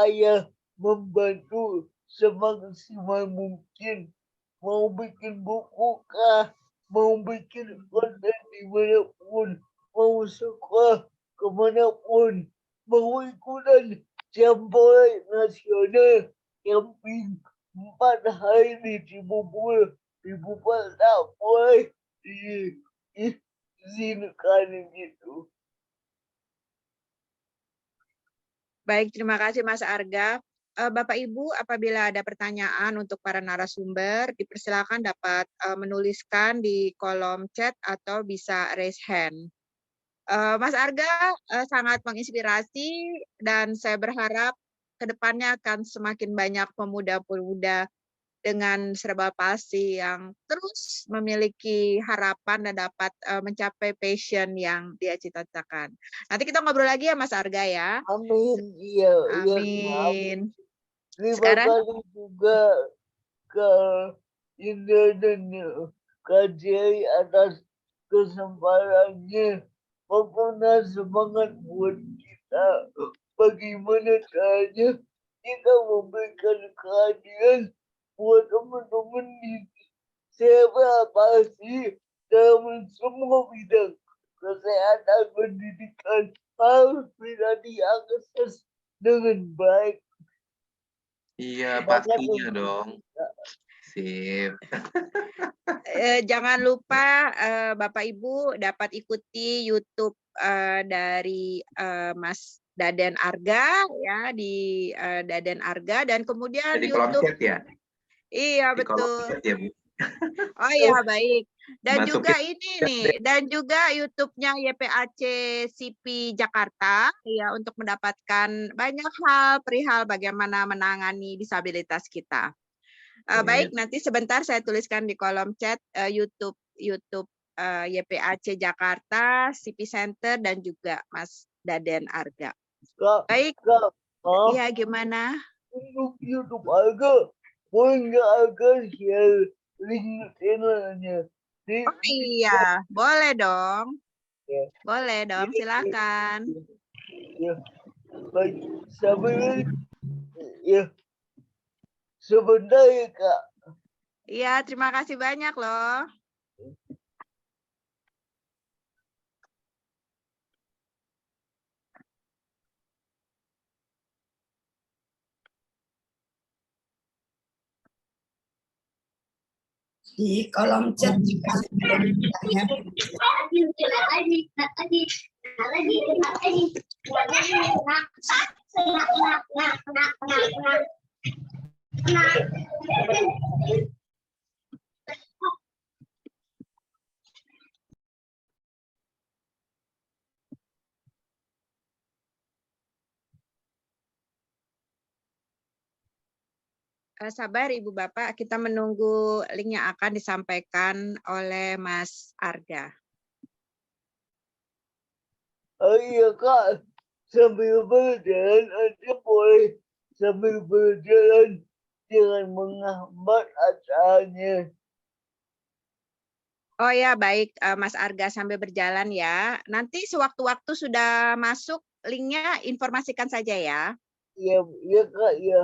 ayah membantu semaksimal mungkin. Mau bikin buku kah, mau bikin konten dimanapun, mau sekolah kemanapun, mau ikutan jambore nasional camping 4 hari di Cibubur, Cibubur tak boleh diizinkan gitu. Baik, terima kasih Mas Arga. Bapak Ibu, apabila ada pertanyaan untuk para narasumber, dipersilakan dapat menuliskan di kolom chat atau bisa raise hand. Mas Arga sangat menginspirasi dan saya berharap kedepannya akan semakin banyak pemuda-pemuda dengan cerebral palsy yang terus memiliki harapan dan dapat mencapai passion yang dia cita-citakan. Nanti kita ngobrol lagi ya Mas Arga ya. Amin. Iya, iya. Amin. Terima Sekarang kasih juga ke Indah dan Kak Jerry atas kesempatannya. Pokoknya semangat buat kita. Bagaimana caranya kita memberikan keadilan buat teman-teman di cerebral palsy dalam semua bidang kesehatan pendidikan harus bisa diakses dengan baik. Iya, pastinya dong. Sip. Jangan lupa Bapak Ibu dapat ikuti YouTube dari Mas Daden Arga ya di Daden Arga dan kemudian Di kolom YouTube. chat ya? Iya Di kolom betul. chat ya, Bu? Oh iya baik. Dan Masukin juga ini nih, dan juga YouTube-nya YPAC CP Jakarta ya untuk mendapatkan banyak hal perihal bagaimana menangani disabilitas kita. Baik, nanti sebentar saya tuliskan di kolom chat YouTube YPAC Jakarta, CP Center dan juga Mas Daden Arga. Baik. Iya, gimana? Untuk YouTube Arga, boleh nggak Arga share link channelnya? Oh iya, boleh dong. Ya. Boleh dong, silakan. Ya, baik. Sampai ya. Sebentar ya, Kak. Iya, terima kasih banyak loh. Di kolom chat juga ya. Sabar Ibu Bapak, kita menunggu link yang akan disampaikan oleh Mas Arga. Oh iya Kak, sambil berjalan Anda boleh sambil berjalan jangan menghambat acaranya. Oh ya, baik Mas Arga sambil berjalan ya. Nanti sewaktu-waktu sudah masuk linknya informasikan saja ya. Iya, iya Kak, iya.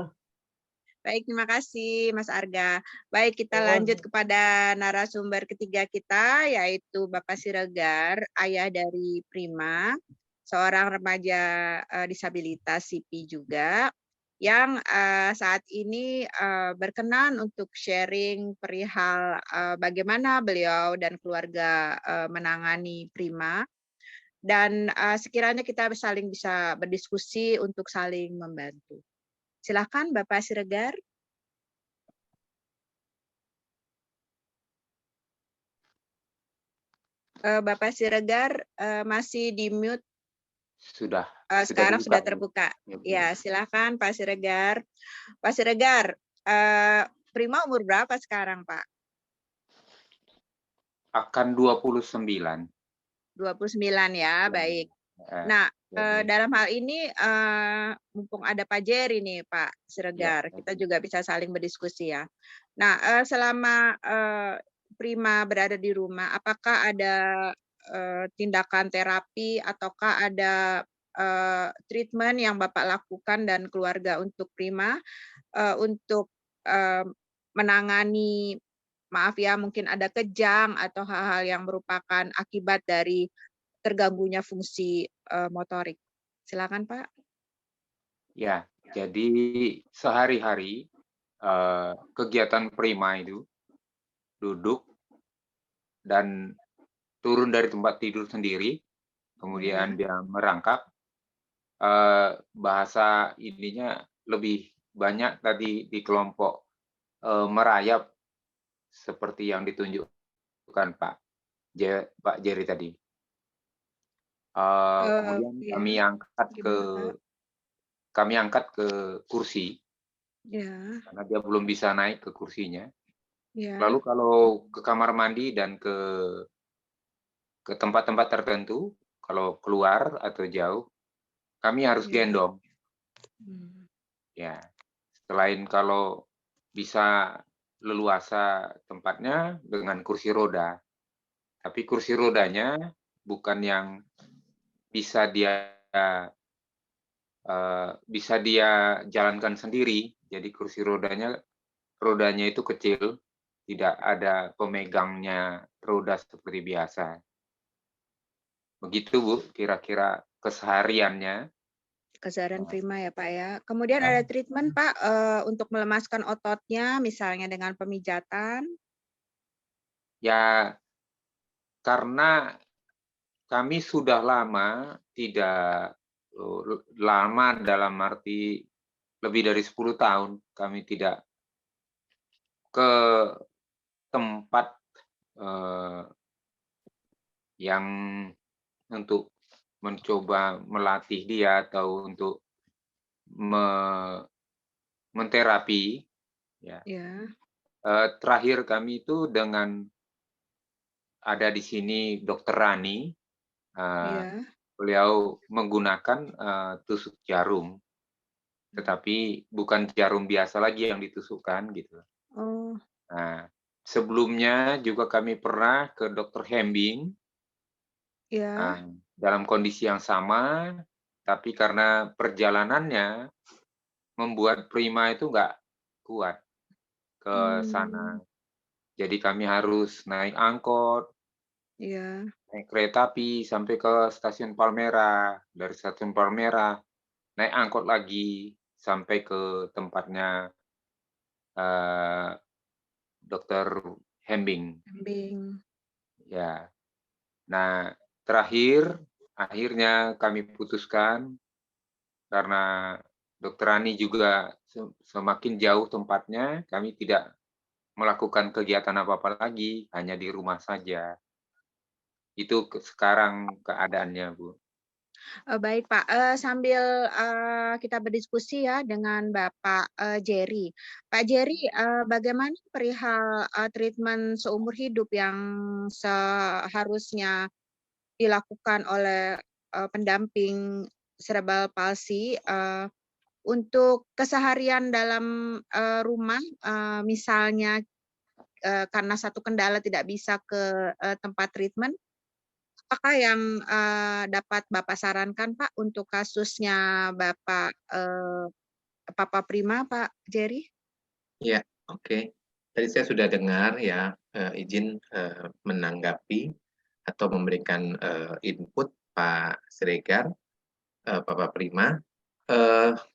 Baik, terima kasih Mas Arga. Baik, kita lanjut kepada narasumber ketiga kita, yaitu Bapak Siregar, ayah dari Prima, seorang remaja disabilitas CP juga, yang saat ini berkenan untuk sharing perihal bagaimana beliau dan keluarga menangani Prima, dan sekiranya kita saling bisa berdiskusi untuk saling membantu. Silakan Bapak Siregar. Bapak Siregar masih di mute. Sudah. Sekarang sudah terbuka. Ya, silakan Pak Siregar. Pak Siregar, Prima umur berapa sekarang, Pak? Akan 29. 29 ya, baik. Nah, dalam hal ini mumpung ada Pak Jerry nih, Pak Siregar, kita juga bisa saling berdiskusi ya. Nah, selama Prima berada di rumah, apakah ada tindakan terapi ataukah ada treatment yang Bapak lakukan dan keluarga untuk Prima untuk menangani, maaf ya, mungkin ada kejang atau hal-hal yang merupakan akibat dari terganggunya fungsi motorik. Silakan Pak. Ya, jadi sehari-hari kegiatan Prima itu duduk dan turun dari tempat tidur sendiri, kemudian dia merangkak. Bahasa ininya lebih banyak tadi di kelompok merayap seperti yang ditunjukkan Pak Jerry tadi. Kemudian kami angkat ke kursi Ya, karena dia belum bisa naik ke kursinya. ya, Lalu kalau ke kamar mandi dan ke tempat-tempat tertentu, kalau keluar atau jauh, kami harus ya. gendong. Hmm. Ya, selain kalau bisa leluasa tempatnya dengan kursi roda, tapi kursi rodanya bukan yang bisa dia jalankan sendiri. Jadi kursi rodanya itu kecil, tidak ada pemegangnya roda seperti biasa. Begitu Bu, kira-kira kesehariannya. Kesadaran prima ya Pak ya. Kemudian ada treatment Pak untuk melemaskan ototnya, misalnya dengan pemijatan. Ya, karena kami sudah lama tidak lama dalam arti lebih dari 10 tahun kami tidak ke tempat yang untuk mencoba melatih dia atau untuk menterapi, ya. Ya, Terakhir kami itu dengan ada di sini Dokter Rani, ya. beliau menggunakan tusuk jarum, tetapi bukan jarum biasa lagi yang ditusukkan gitu. Oh, Nah, sebelumnya juga kami pernah ke Dokter Hembing, ya. dalam kondisi yang sama, tapi karena perjalanannya membuat Prima itu nggak kuat ke sana. Jadi kami harus naik angkot, Ya. naik kereta api sampai ke stasiun Palmerah. Dari stasiun Palmerah naik angkot lagi sampai ke tempatnya Dokter Hembing. Kambing. Ya. Nah, akhirnya kami putuskan karena Dokter Rani juga semakin jauh tempatnya, kami tidak melakukan kegiatan apa-apa lagi, hanya di rumah saja. Itu sekarang keadaannya, Bu. Baik Pak, sambil kita berdiskusi ya dengan Bapak Jerry. Pak Jerry, bagaimana perihal treatment seumur hidup yang seharusnya dilakukan oleh pendamping cerebral palsy untuk keseharian dalam rumah, misalnya karena satu kendala tidak bisa ke tempat treatment, apakah yang dapat Bapak sarankan Pak untuk kasusnya Bapak Papa Prima, Pak Jerry? Ya, oke. Tadi saya sudah dengar ya, izin menanggapi atau memberikan input Pak Siregar, Bapak Prima.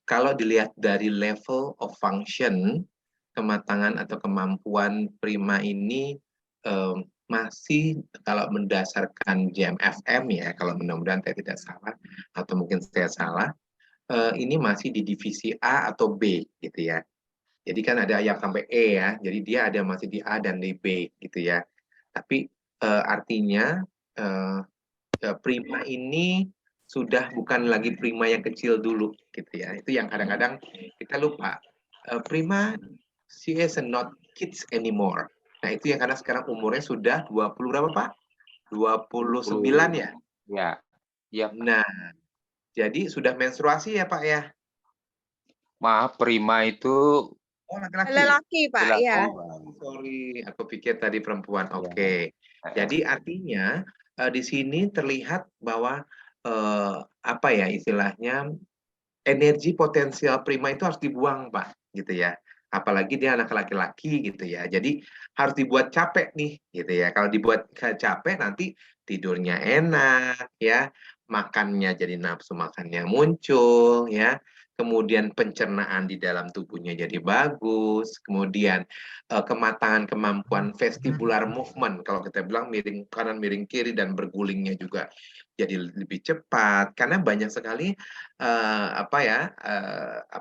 Kalau dilihat dari level of function, kematangan atau kemampuan Prima ini masih kalau berdasarkan JMFM ya, kalau mudah-mudahan saya tidak salah atau mungkin saya salah, ini masih di divisi A atau B gitu ya. Jadi kan ada yang sampai E ya, jadi dia ada masih di A dan di B gitu ya. Tapi artinya Prima ini sudah bukan lagi Prima yang kecil dulu gitu ya. Itu yang kadang-kadang kita lupa. Prima, she is not kids anymore. Nah itu yang karena sekarang umurnya sudah 20 berapa Pak? 29 ya? Ya, ya Pak. Nah, jadi sudah menstruasi ya Pak ya? Maaf, Prima itu Oh laki-laki. Lelaki Pak, ya. Oh, sorry, aku pikir tadi perempuan. Ya. Oke. Jadi artinya di sini terlihat bahwa apa ya istilahnya energi potensial Prima itu harus dibuang Pak, gitu ya. Apalagi dia anak laki-laki gitu ya. Jadi harus dibuat capek nih, gitu ya. Kalau dibuat capek nanti tidurnya enak ya, makannya jadi nafsu makannya muncul ya. Kemudian pencernaan di dalam tubuhnya jadi bagus, kemudian kematangan kemampuan vestibular movement kalau kita bilang miring kanan miring kiri dan bergulingnya juga jadi lebih cepat karena banyak sekali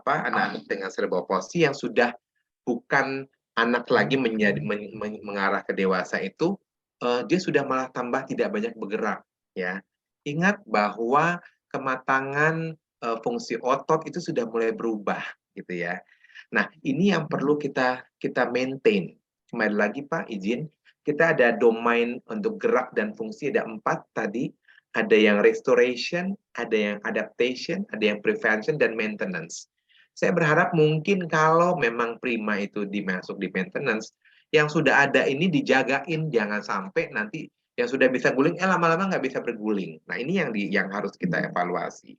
anak-anak dengan cerebral palsy yang sudah bukan anak lagi mengarah ke dewasa itu dia sudah malah tambah tidak banyak bergerak ya. Ingat bahwa kematangan fungsi otot itu sudah mulai berubah gitu ya. Nah, ini yang perlu kita maintain. Kembali lagi Pak, izin. Kita ada domain untuk gerak dan fungsi, ada 4 tadi. Ada yang restoration, ada yang adaptation, ada yang prevention, dan maintenance. Saya berharap mungkin kalau memang Prima itu dimasuk di maintenance, yang sudah ada ini dijagain, jangan sampai nanti yang sudah bisa guling, lama-lama nggak bisa berguling. Nah, ini yang harus kita evaluasi.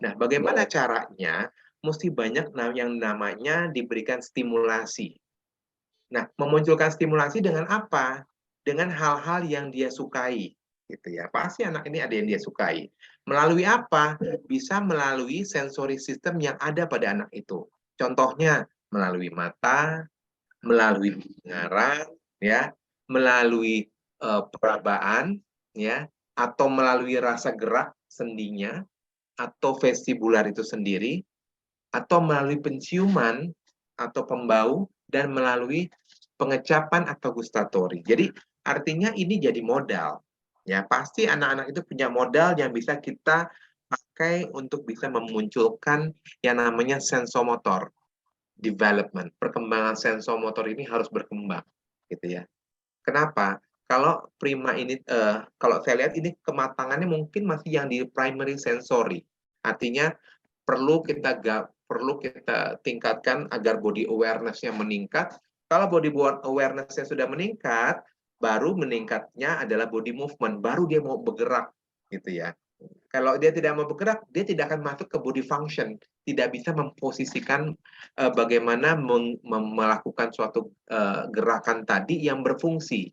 Nah, bagaimana caranya? Mesti banyak yang namanya diberikan stimulasi. Nah, memunculkan stimulasi dengan apa? Dengan hal-hal yang dia sukai. Gitu ya. Pasti anak ini ada yang dia sukai. Melalui apa? Bisa melalui sensory system yang ada pada anak itu. Contohnya melalui mata, melalui pendengaran, ya, melalui perabaan, ya, atau melalui rasa gerak sendinya, atau vestibular itu sendiri, atau melalui penciuman atau pembau, dan melalui pengecapan atau gustatori. Jadi artinya ini jadi modal. Ya, pasti anak-anak itu punya modal yang bisa kita pakai untuk bisa memunculkan yang namanya sensomotor development. Perkembangan sensomotor ini harus berkembang, gitu ya. Kenapa? Kalau Prima ini, kalau saya lihat ini kematangannya mungkin masih yang di primary sensory. Artinya perlu kita tingkatkan agar body awareness-nya meningkat. Kalau body awareness-nya sudah meningkat, baru meningkatnya adalah body movement, baru dia mau bergerak, gitu ya. Kalau dia tidak mau bergerak, dia tidak akan masuk ke body function, tidak bisa memposisikan bagaimana melakukan suatu gerakan tadi yang berfungsi,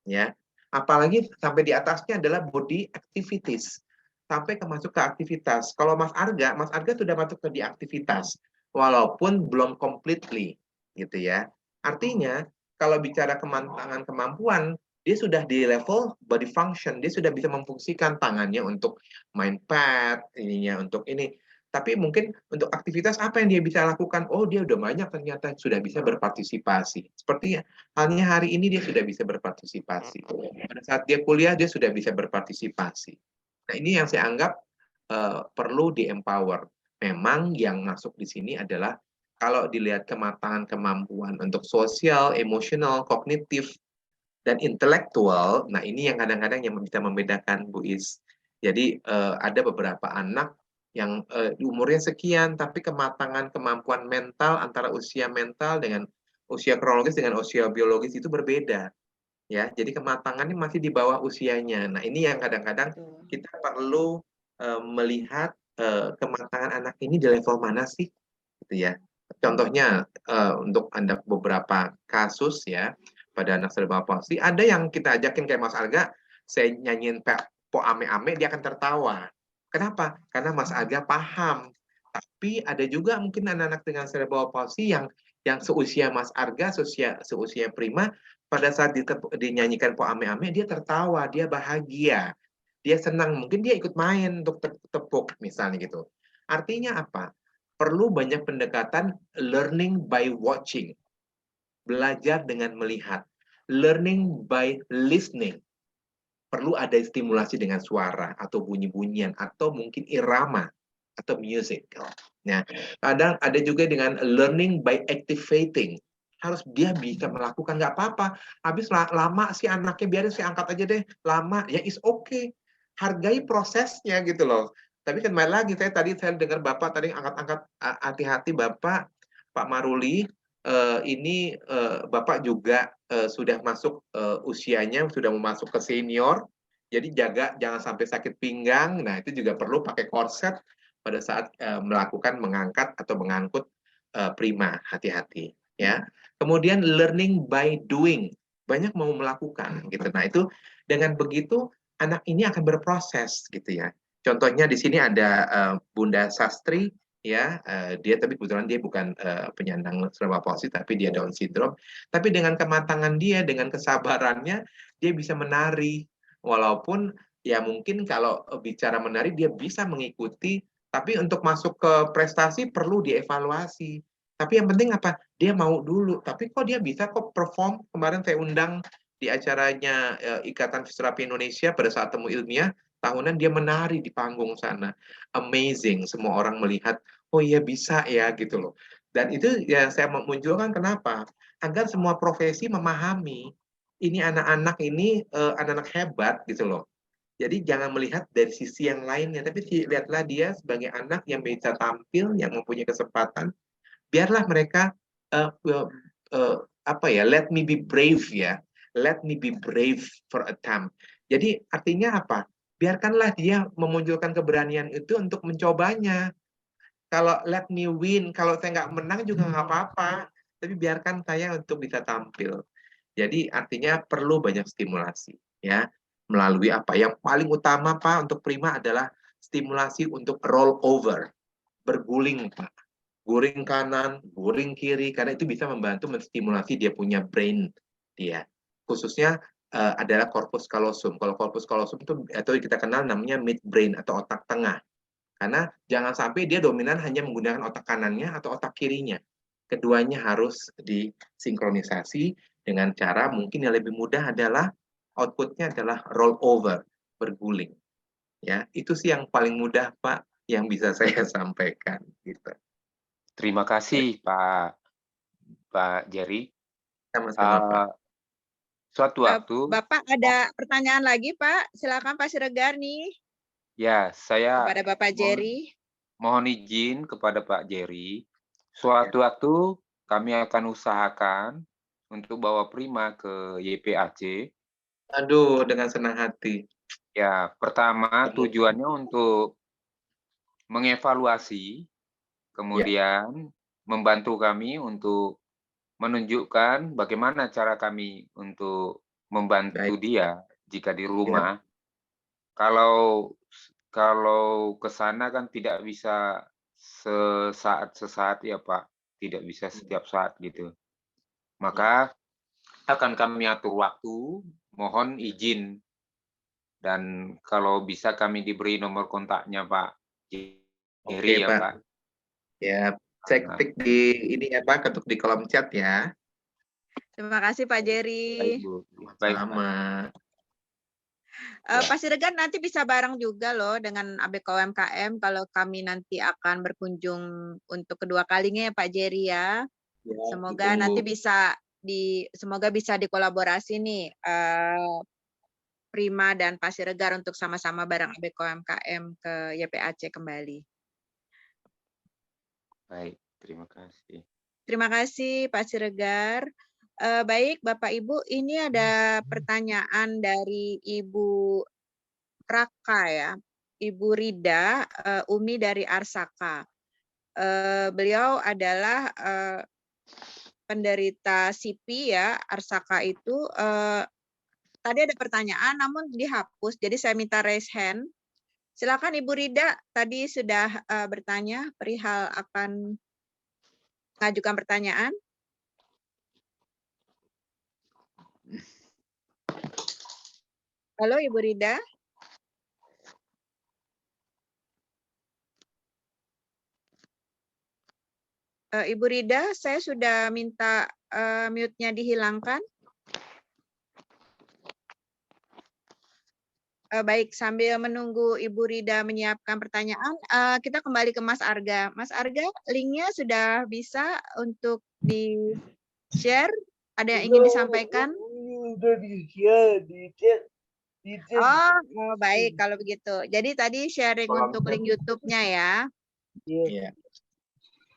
ya. Apalagi sampai di atasnya adalah body activities, sampai masuk ke aktivitas. Kalau Mas Arga sudah masuk ke di aktivitas, walaupun belum completely, gitu ya. Artinya kalau bicara kematangan kemampuan, dia sudah di level body function, dia sudah bisa memfungsikan tangannya untuk main pad, ininya untuk ini. Tapi mungkin untuk aktivitas apa yang dia bisa lakukan? Oh, dia udah banyak ternyata sudah bisa berpartisipasi. Seperti halnya hari ini dia sudah bisa berpartisipasi. Pada saat dia kuliah dia sudah bisa berpartisipasi. Nah, ini yang saya anggap perlu di-empower. Memang yang masuk di sini adalah kalau dilihat kematangan kemampuan untuk sosial, emosional, kognitif, dan intelektual, nah ini yang kadang-kadang yang bisa membedakan Bu Is. Jadi ada beberapa anak yang umurnya sekian, tapi kematangan kemampuan mental antara usia mental dengan usia kronologis dengan usia biologis itu berbeda. Ya, jadi kematangannya masih di bawah usianya. Nah, ini yang kadang-kadang kita perlu melihat kematangan anak ini di level mana sih, gitu ya. Contohnya untuk ada beberapa kasus ya pada anak cerebral palsy, ada yang kita ajakin kayak Mas Arga, saya nyanyiin po ame-ame dia akan tertawa. Kenapa? Karena Mas Arga paham. Tapi ada juga mungkin anak-anak dengan cerebral palsy yang seusia Mas Arga, seusia Prima, pada saat dinyanyikan po ame-ame dia tertawa, dia bahagia, dia senang, mungkin dia ikut main untuk tepuk misalnya gitu. Artinya apa? Perlu banyak pendekatan learning by watching, belajar dengan melihat, learning by listening. Perlu ada stimulasi dengan suara atau bunyi-bunyian atau mungkin irama atau music. Nah, kadang ada juga dengan learning by activating. Harus dia bisa melakukan, nggak apa-apa. Habis lama sih anaknya, biarin saya angkat aja deh. Lama, ya is okay. Hargai prosesnya gitu loh. Tapi kembali lagi, saya dengar Bapak tadi angkat-angkat, hati-hati Bapak, Pak Maruli, ini Bapak juga sudah masuk usianya, sudah mau masuk ke senior, jadi jaga jangan sampai sakit pinggang. Nah, itu juga perlu pakai korset pada saat mengangkat atau mengangkut Prima, hati-hati ya. Kemudian learning by doing, banyak mau melakukan gitu. Nah, itu dengan begitu anak ini akan berproses gitu ya. Contohnya di sini ada Bunda Sastri ya, dia tapi kebetulan dia bukan penyandang cerebral palsy tapi dia Down syndrome. Tapi dengan kematangan dia, dengan kesabarannya, dia bisa menari. Walaupun ya mungkin kalau bicara menari dia bisa mengikuti, tapi untuk masuk ke prestasi perlu dievaluasi. Tapi yang penting apa? Dia mau dulu. Tapi kok dia bisa kok perform? Kemarin saya undang di acaranya Ikatan Fisioterapi Indonesia pada saat temu ilmiah tahunan, dia menari di panggung sana. Amazing, semua orang melihat, oh iya bisa ya gitu loh. Dan itu yang saya mau munculkan kenapa? Agar semua profesi memahami ini anak-anak ini anak-anak hebat gitu loh. Jadi jangan melihat dari sisi yang lainnya, tapi lihatlah dia sebagai anak yang bisa tampil, yang mempunyai kesempatan. Biarlah mereka let me be brave ya, let me be brave for a time. Jadi artinya apa? Biarkanlah dia memunculkan keberanian itu untuk mencobanya. Kalau let me win, kalau saya nggak menang juga nggak apa-apa, tapi biarkan saya untuk bisa tampil. Jadi artinya perlu banyak stimulasi ya. Melalui apa? Yang paling utama Pak untuk Prima adalah stimulasi untuk roll over, berguling Pak. Guling kanan, guling kiri, karena itu bisa membantu menstimulasi dia punya brain dia. Khususnya adalah corpus callosum. Kalau corpus callosum itu atau kita kenal namanya midbrain atau otak tengah. Karena jangan sampai dia dominan hanya menggunakan otak kanannya atau otak kirinya. Keduanya harus disinkronisasi dengan cara mungkin yang lebih mudah adalah outputnya adalah roll over, berguling. Ya, itu sih yang paling mudah Pak yang bisa saya sampaikan gitu. Terima kasih Pak Jerry. Sama-sama Pak. Suatu waktu Bapak ada pertanyaan lagi Pak, silakan Pak Siregar nih. Ya, saya kepada Bapak Jerry. Mohon izin kepada Pak Jerry. Suatu waktu kami akan usahakan untuk bawa Prima ke YPAC. Aduh, dengan senang hati. Ya, pertama tujuannya untuk mengevaluasi, kemudian membantu kami untuk menunjukkan bagaimana cara kami untuk membantu dia jika di rumah. Kalau ke sana kan tidak bisa sesaat ya Pak, tidak bisa setiap saat gitu. Maka akan kami atur waktu, mohon izin. Dan kalau bisa kami diberi nomor kontaknya Pak Jerry ya Pak. Ya, saya ketik di ini ya Pak, ketuk di kolom chat ya. Terima kasih Pak Jerry. Baik Bu. Baik, sama. Pak Siregar nanti bisa bareng juga loh dengan ABK UMKM kalau kami nanti akan berkunjung untuk kedua kalinya ya Pak Jerry ya. Semoga nanti semoga bisa dikolaborasi nih Prima dan Pak Siregar untuk sama-sama bareng ABK UMKM ke YPAC kembali. Baik, terima kasih. Terima kasih Pak Siregar. Baik Bapak Ibu, ini ada pertanyaan dari Ibu Raka ya, Ibu Rida Umi dari Arsaka. Beliau adalah penderita CP ya, Arsaka itu. Tadi ada pertanyaan namun dihapus, jadi saya minta raise hand. Silakan Ibu Rida, tadi sudah bertanya perihal akan mengajukan pertanyaan. Halo Ibu Rida. Ibu Rida, saya sudah minta mute-nya dihilangkan. Baik, sambil menunggu Ibu Rida menyiapkan pertanyaan, kita kembali ke Mas Arga. Mas Arga, linknya sudah bisa untuk di-share? Ada yang ingin disampaikan? Sudah di-share, di chat. Oh, baik kalau begitu. Jadi tadi sharing untuk link YouTube-nya ya? Iya.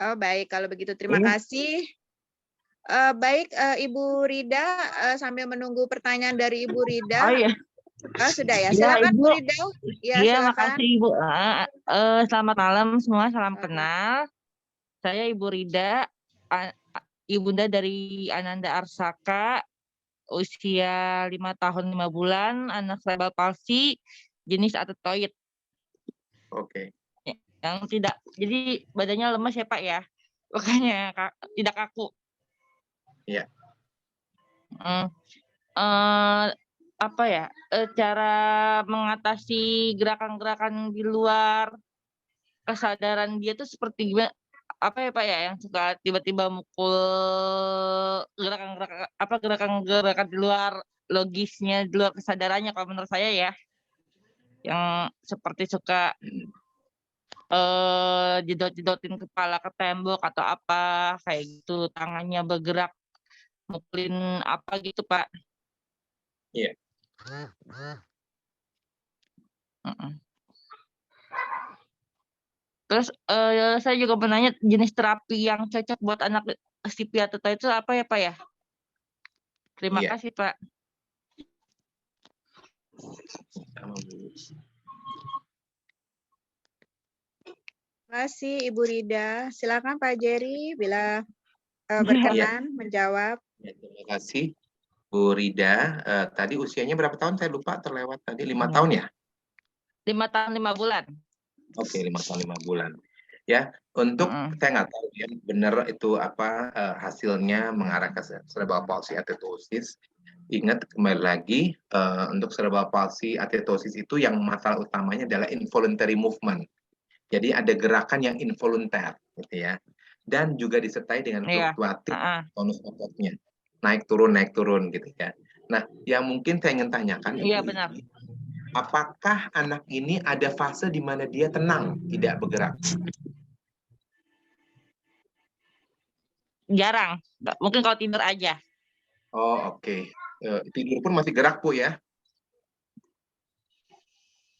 Oh, baik kalau begitu. Terima kasih. Baik, Ibu Rida, sambil menunggu pertanyaan dari Ibu Rida. Oh iya. Sudah ya, silakan Ibu. Bu Rida. Ya, Iya, silakan. makasih Ibu. Selamat malam semua, salam kenal. Saya Ibu Rida, ibunda dari Ananda Arsaka, usia 5 tahun 5 bulan, anak cerebral palsy, jenis atetoid. Oke. Yang tidak, jadi badannya lemas ya Pak ya, makanya tidak kaku. Iya. Apa ya, cara mengatasi gerakan-gerakan di luar kesadaran dia tuh seperti gimana, apa ya Pak ya, yang suka tiba-tiba mukul, gerakan-gerakan di luar logisnya, di luar kesadarannya kalau menurut saya ya, yang seperti suka jedot-jedotin kepala ke tembok atau apa kayak gitu, tangannya bergerak mukulin apa gitu Pak. Iya. Terus saya juga menanya jenis terapi yang cocok buat anak CP atau itu apa ya Pak ya? Terima Iya. kasih Pak. Terima kasih Ibu Rida. Silakan Pak Jerry bila berkenan menjawab. Ya, terima kasih Bu Rida. Tadi usianya berapa tahun? Saya lupa, terlewat tadi 5 tahun ya? 5 tahun 5 bulan. Oke, 5 tahun 5 bulan. Ya, untuk saya nggak tahu ya benar itu apa hasilnya mengarah ke cerebral palsy atetosis. Ingat kembali lagi untuk cerebral palsy atetosis itu yang masalah utamanya adalah involuntary movement. Jadi ada gerakan yang involuntar, gitu ya. Dan juga disertai dengan fluktuatif tonus ototnya, naik turun gitu ya. Nah, yang mungkin saya ingin tanyakan, Iya benar. apakah anak ini ada fase di mana dia tenang, tidak bergerak? Jarang, mungkin kalau tidur aja. Oh oke. Tidur pun masih gerak Bu ya?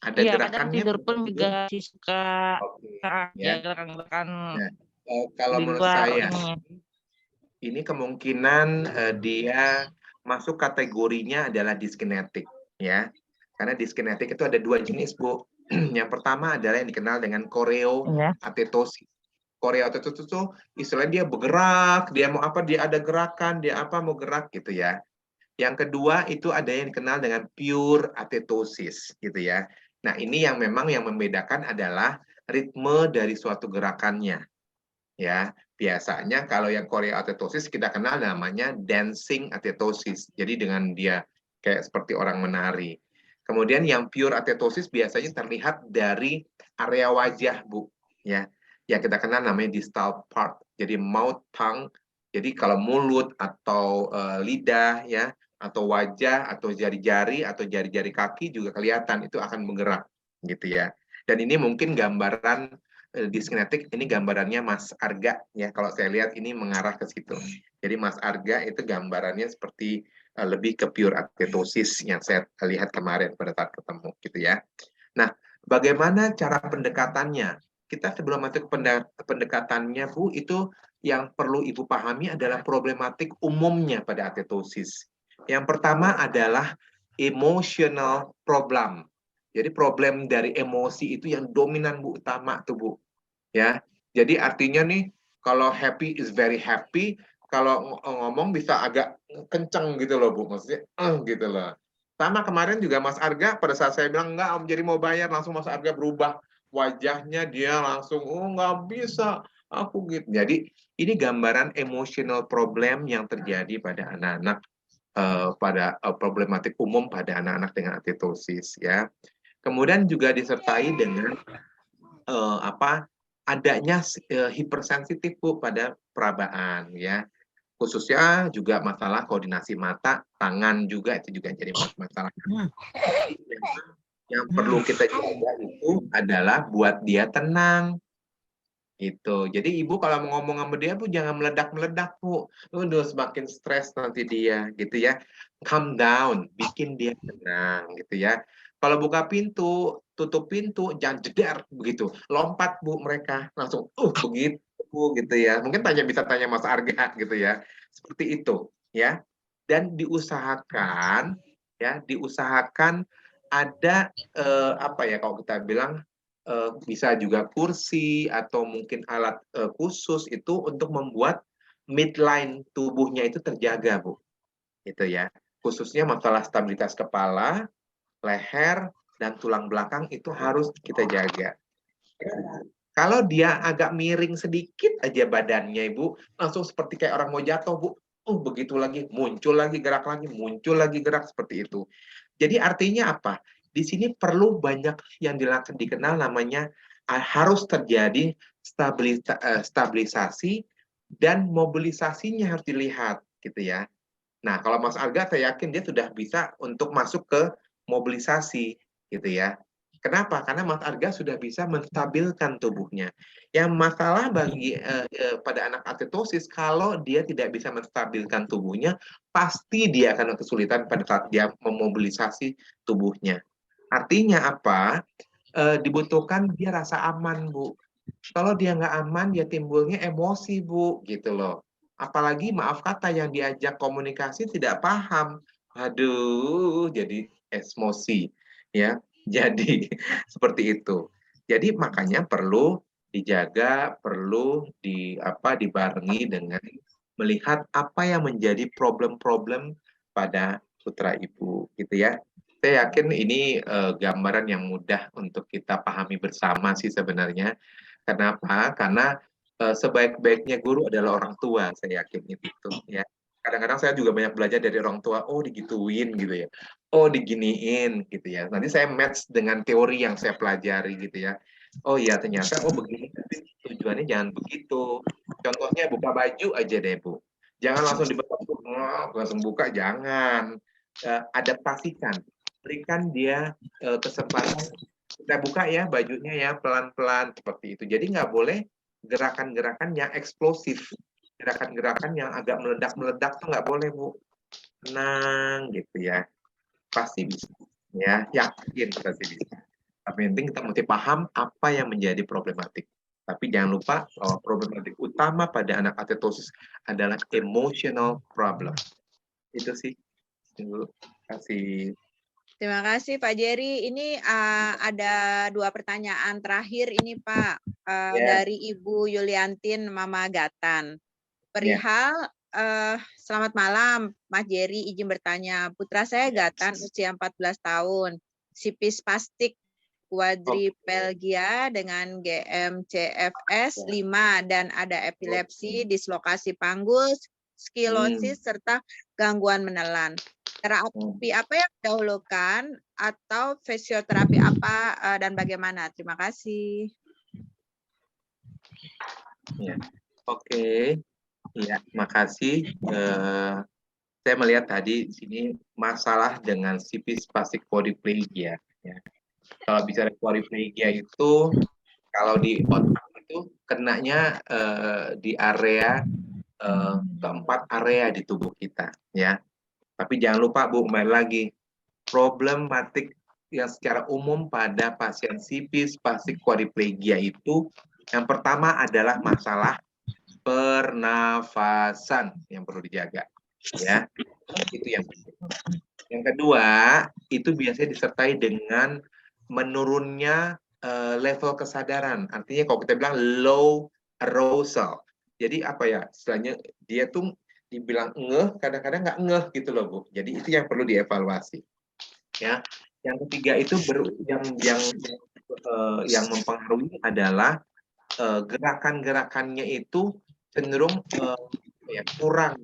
Ada iya, gerakannya? Kadang tidur pun juga suka ya gerakan-gerakan. Nah, kalau menurut saya ini kemungkinan dia masuk kategorinya adalah dyskinetic ya. Karena dyskinetic itu ada 2 jenis Bu. Yang pertama adalah yang dikenal dengan choreoatetosis. Choreoatetosis itu istilahnya dia bergerak, dia mau apa dia ada gerakan, dia apa mau gerak gitu ya. Yang kedua itu ada yang dikenal dengan pure atetosis gitu ya. Nah, ini yang memang yang membedakan adalah ritme dari suatu gerakannya. Ya, biasanya kalau yang choreoatetosis kita kenal namanya dancing atetosis. Jadi dengan dia kayak seperti orang menari. Kemudian yang pure atetosis biasanya terlihat dari area wajah, Bu, ya. Yang kita kenal namanya distal part. Jadi mouth, tongue. Jadi kalau mulut atau lidah ya, atau wajah atau jari-jari atau jari-jari kaki juga kelihatan itu akan bergerak gitu ya. Dan ini mungkin gambaran dyskinetic, ini gambarannya Mas Arga ya, kalau saya lihat ini mengarah ke situ. Jadi Mas Arga itu gambarannya seperti lebih ke pure atetosis yang saya lihat kemarin pada saat ketemu gitu ya. Nah, bagaimana cara pendekatannya? Kita sebelum masuk pendekatannya Bu, itu yang perlu Ibu pahami adalah problematik umumnya pada atetosis. Yang pertama adalah emotional problem. Jadi problem dari emosi itu yang dominan Bu, utama tuh Bu. Ya. Jadi artinya nih kalau happy is very happy, kalau ngomong bisa agak kenceng gitu loh Bu, maksudnya gitu loh. Sama kemarin juga Mas Arga pada saat saya bilang enggak Om jadi mau bayar, langsung Mas Arga berubah wajahnya, dia langsung nggak bisa aku gitu. Jadi ini gambaran emotional problem yang terjadi pada anak-anak pada problematik umum pada anak-anak dengan atetosis ya. Kemudian juga disertai dengan adanya hipersensitif Bu pada perabaan ya. Khususnya juga masalah koordinasi mata, tangan juga itu juga jadi masalah. Yang perlu kita jaga itu adalah buat dia tenang. Gitu. Jadi Ibu kalau mau ngomong sama dia Bu jangan meledak-meledak Bu. Udah semakin stres nanti dia gitu ya. Calm down, bikin dia tenang gitu ya. Kalau buka pintu, tutup pintu, jangan jedar begitu. Lompat Bu mereka langsung begitu Bu gitu ya. Mungkin bisa tanya Mas Arga gitu ya. Seperti itu ya. Dan diusahakan ada apa ya kalau kita bilang bisa juga kursi atau mungkin alat khusus itu untuk membuat midline tubuhnya itu terjaga Bu. Itu ya. Khususnya masalah stabilitas kepala, leher dan tulang belakang itu harus kita jaga. Kalau dia agak miring sedikit aja badannya Ibu, langsung seperti kayak orang mau jatuh Bu. Begitu lagi, muncul lagi, gerak lagi, muncul lagi, gerak seperti itu. Jadi artinya apa? Di sini perlu banyak yang dikenal namanya harus terjadi stabilisasi dan mobilisasinya harus dilihat gitu ya. Nah, kalau Mas Arga saya yakin dia sudah bisa untuk masuk ke mobilisasi gitu ya. Kenapa? Karena Mas Arga sudah bisa menstabilkan tubuhnya. Yang masalah bagi pada anak atetosis, kalau dia tidak bisa menstabilkan tubuhnya, pasti dia akan kesulitan pada saat dia memobilisasi tubuhnya. Artinya apa? Dibutuhkan dia rasa aman, Bu. Kalau dia nggak aman, dia timbulnya emosi, Bu, gitu loh. Apalagi maaf kata yang diajak komunikasi tidak paham. Aduh, jadi emosi, ya. Jadi seperti itu. Jadi makanya perlu dijaga, perlu dibarengi dengan melihat apa yang menjadi problem-problem pada putra ibu, gitu ya. Saya yakin ini gambaran yang mudah untuk kita pahami bersama sih sebenarnya. Kenapa? Karena sebaik-baiknya guru adalah orang tua, saya yakin itu ya. Kadang-kadang saya juga banyak belajar dari orang tua, oh digituin gitu ya, oh diginiin gitu ya. Nanti saya match dengan teori yang saya pelajari gitu ya. Oh iya ternyata, oh begini, tapi tujuannya jangan begitu. Contohnya buka baju aja deh Bu. Jangan langsung dibuka, langsung buka, jangan. Adaptasikan, berikan dia kesempatan, kita buka ya bajunya ya pelan-pelan seperti itu. Jadi nggak boleh gerakan-gerakan yang eksplosif, gerakan-gerakan yang agak meledak-meledak tuh nggak boleh Bu. Tenang gitu ya, pasti bisa. Ya, yakin pasti bisa. Tapi yang penting kita mesti paham apa yang menjadi problematik. Tapi jangan lupa bahwa problematik utama pada anak atetosis adalah emotional problem. Itu sih. Terima kasih. Terima kasih Pak Jerry. Ini ada 2 pertanyaan terakhir ini Pak, dari Ibu Yuliantin Mama Gatan. Perihal selamat malam Mas Jerry, izin bertanya. Putra saya Gatan usia 14 tahun, sipispastik kuadriplegia dengan GMCFS 5 dan ada epilepsi, dislokasi panggul, skilosis serta gangguan menelan. Terapi apa yang didahulukan atau fisioterapi apa dan bagaimana? Terima kasih. Ya. Oke. Ya, makasih. Saya melihat tadi di sini masalah dengan sipispastik quadriplegia. Ya. Kalau bicara quadriplegia itu, kalau di otak itu kenanya di area keempat area di tubuh kita, ya. Tapi jangan lupa Bu, kembali lagi, problematik yang secara umum pada pasien sipispastik quadriplegia itu, yang pertama adalah masalah pernafasan yang perlu dijaga, ya. Itu yang penting. Yang kedua, itu biasanya disertai dengan menurunnya level kesadaran. Artinya kalau kita bilang low arousal. Jadi apa ya, istilahnya dia tuh dibilang ngeh, kadang-kadang nggak ngeh gitu loh Bu. Jadi itu yang perlu dievaluasi. Ya. Yang ketiga itu yang mempengaruhi adalah gerakan-gerakannya itu cenderung kurang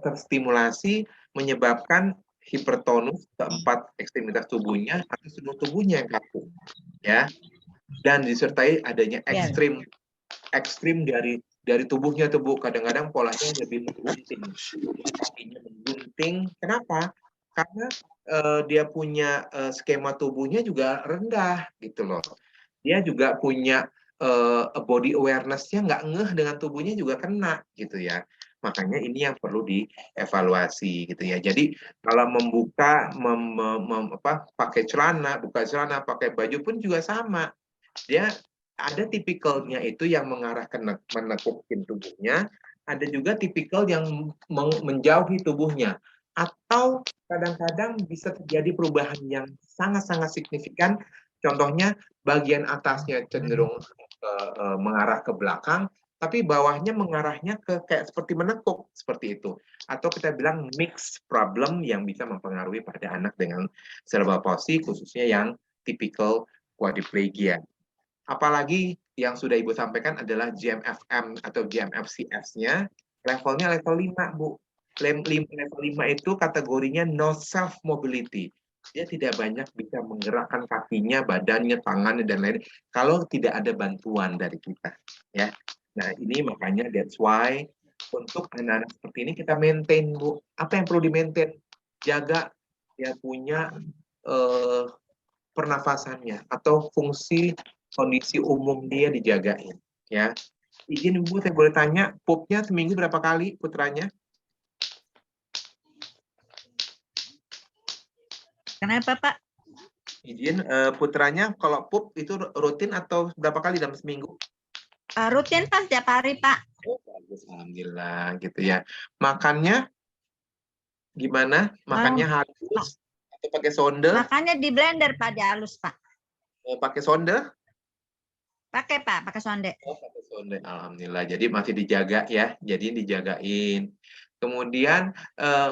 terstimulasi, menyebabkan hipertonus keempat ekstremitas tubuhnya atau seluruh tubuhnya yang kaku, ya. Dan disertai adanya ekstrim dari tubuhnya tubuh, kadang-kadang polanya lebih menggunting. Kenapa? Karena dia punya skema tubuhnya juga rendah gitu loh. Dia juga punya body awareness-nya nggak ngeh dengan tubuhnya juga kena gitu ya. Makanya ini yang perlu dievaluasi gitu ya. Jadi kalau membuka pakai celana, buka celana, pakai baju pun juga sama. Dia ada tipikalnya itu yang mengarah ke menekukin tubuhnya, ada juga tipikal yang menjauhi tubuhnya. Atau kadang-kadang bisa terjadi perubahan yang sangat-sangat signifikan. Contohnya bagian atasnya cenderung mengarah ke belakang, tapi bawahnya mengarahnya ke kayak seperti menekuk, seperti itu. Atau kita bilang mixed problem yang bisa mempengaruhi pada anak dengan cerebral palsy, khususnya yang typical quadriplegia. Apalagi yang sudah Ibu sampaikan adalah GMFM atau GMFCS-nya, levelnya level 5, Bu. Level 5 itu kategorinya no self mobility. Dia tidak banyak bisa menggerakkan kakinya, badannya, tangannya, dan lain-lain kalau tidak ada bantuan dari kita. Ya. Nah, ini makanya that's why untuk anak-anak seperti ini kita maintain, Bu. Apa yang perlu di-maintain? Jaga dia punya pernafasannya atau fungsi kondisi umum dia dijagain, ya. Izin Ibu, saya boleh tanya, pupnya seminggu berapa kali putranya? Kenapa, Pak? Izin, putranya kalau pup itu rutin atau berapa kali dalam seminggu? Rutin, Pak, setiap hari, Pak. Oh, bagus, alhamdulillah gitu ya. Makannya gimana? Makannya halus atau pakai sonde? Makannya di blender, Pak, dihalus, Pak. Pakai sonde? Pakai, Pak, pakai sonde. Oh, pakai sonde. Alhamdulillah. Jadi masih dijaga ya. Jadi dijagain. Kemudian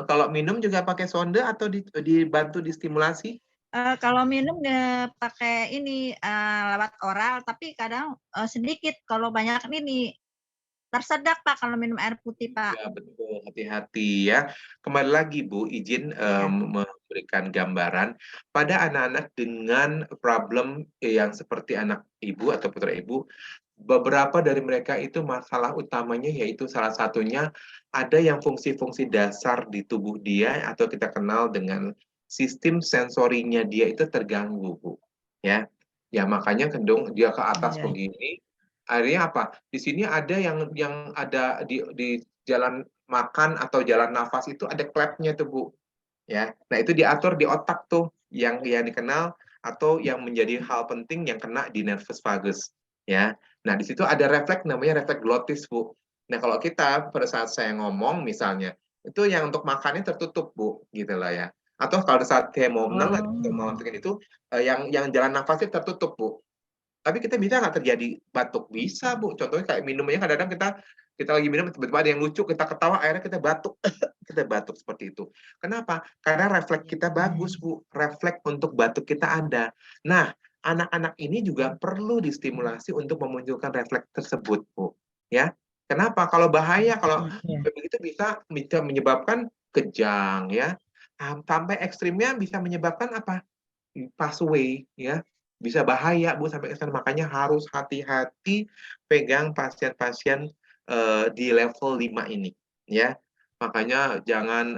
kalau minum juga pakai sonde atau dibantu distimulasi? Kalau minum pakai ini lewat oral, tapi kadang sedikit. Kalau banyak ini tersedak, Pak, kalau minum air putih, Pak. Ya, betul. Hati-hati ya. Kembali lagi, Bu, izin memberikan gambaran pada anak-anak dengan problem yang seperti anak Ibu atau putra Ibu. Beberapa dari mereka itu masalah utamanya yaitu salah satunya ada yang fungsi-fungsi dasar di tubuh dia atau kita kenal dengan sistem sensorinya dia itu terganggu, Bu. Ya. Ya makanya cenderung dia ke atas begini. Akhirnya apa? Di sini ada yang ada di jalan makan atau jalan nafas itu ada klepnya tuh, Bu. Ya. Nah, itu diatur di otak tuh yang dikenal atau yang menjadi hal penting yang kena di nervus vagus, ya. Nah, di situ ada refleks namanya refleks glotis, Bu. Nah, kalau kita pada saat saya ngomong misalnya, itu yang untuk makannya tertutup, Bu, gitu lah ya. Atau kalau saat saya mau menang atau mau itu yang jalan nafasnya tertutup, Bu. Tapi kita bisa nggak terjadi batuk? Bisa, Bu. Contohnya kayak minumnya kadang-kadang kita lagi minum tiba-tiba ada yang lucu, kita ketawa, akhirnya kita batuk. Kita batuk seperti itu. Kenapa? Karena refleks kita bagus, Bu. Refleks untuk batuk kita ada. Nah, anak-anak ini juga perlu distimulasi untuk memunculkan refleks tersebut, Bu. Ya. Kenapa? Kalau bahaya, kalau begitu bisa menyebabkan kejang, ya. Sampai ekstrimnya bisa menyebabkan apa? Pass away, ya. Bisa bahaya, Bu, sampai ke sana. Makanya harus hati-hati pegang pasien-pasien di level 5 ini, ya. Makanya jangan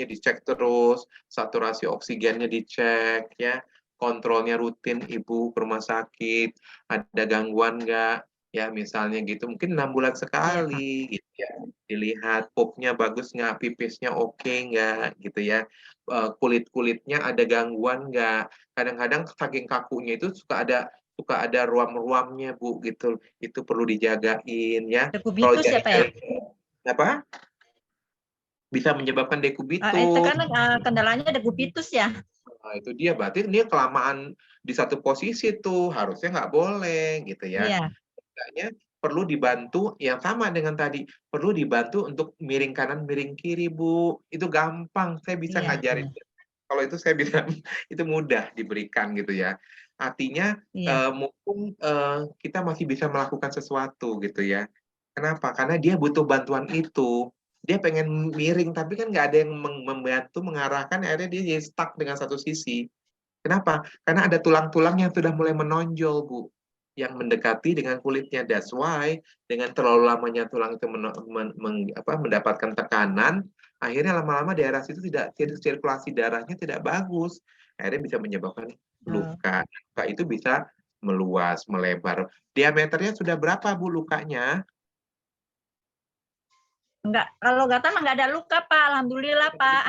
dicek terus, saturasi oksigennya dicek, ya. Kontrolnya rutin Ibu ke rumah sakit, ada gangguan nggak? Ya, misalnya gitu, mungkin 6 bulan sekali, gitu ya. Dilihat pupnya bagus nggak, pipisnya oke nggak, gitu ya. Kulit-kulitnya ada gangguan nggak? Kadang-kadang saking kakunya itu suka ada ruam-ruamnya, Bu, gitu. Itu perlu dijagain ya. Kalau Dekubitus ya, Pak, ya? apa? Bisa menyebabkan dekubitus. Itu kan kendalanya dekubitus ya. Nah, itu dia berarti dia kelamaan di satu posisi tuh, harusnya nggak boleh gitu ya. Iya. Makanya perlu dibantu yang sama dengan tadi, perlu dibantu untuk miring kanan, miring kiri, Bu. Itu gampang, saya bisa ngajarin. Kalau itu saya bilang itu mudah diberikan gitu ya. Artinya mumpung kita masih bisa melakukan sesuatu gitu ya. Kenapa? Karena dia butuh bantuan itu. Dia pengen miring tapi kan nggak ada yang membantu mengarahkan, akhirnya dia jadi stuck dengan satu sisi. Kenapa? Karena ada tulang-tulang yang sudah mulai menonjol, Bu, yang mendekati dengan kulitnya. That's why dengan terlalu lamanya tulang itu mendapatkan tekanan, akhirnya lama-lama daerah situ tidak sirkulasi darahnya tidak bagus. Akhirnya bisa menyebabkan luka. Luka itu bisa meluas, melebar. Diameternya sudah berapa, Bu, lukanya? Enggak, kalau Gata mah nggak ada luka, Pak. Alhamdulillah, Pak.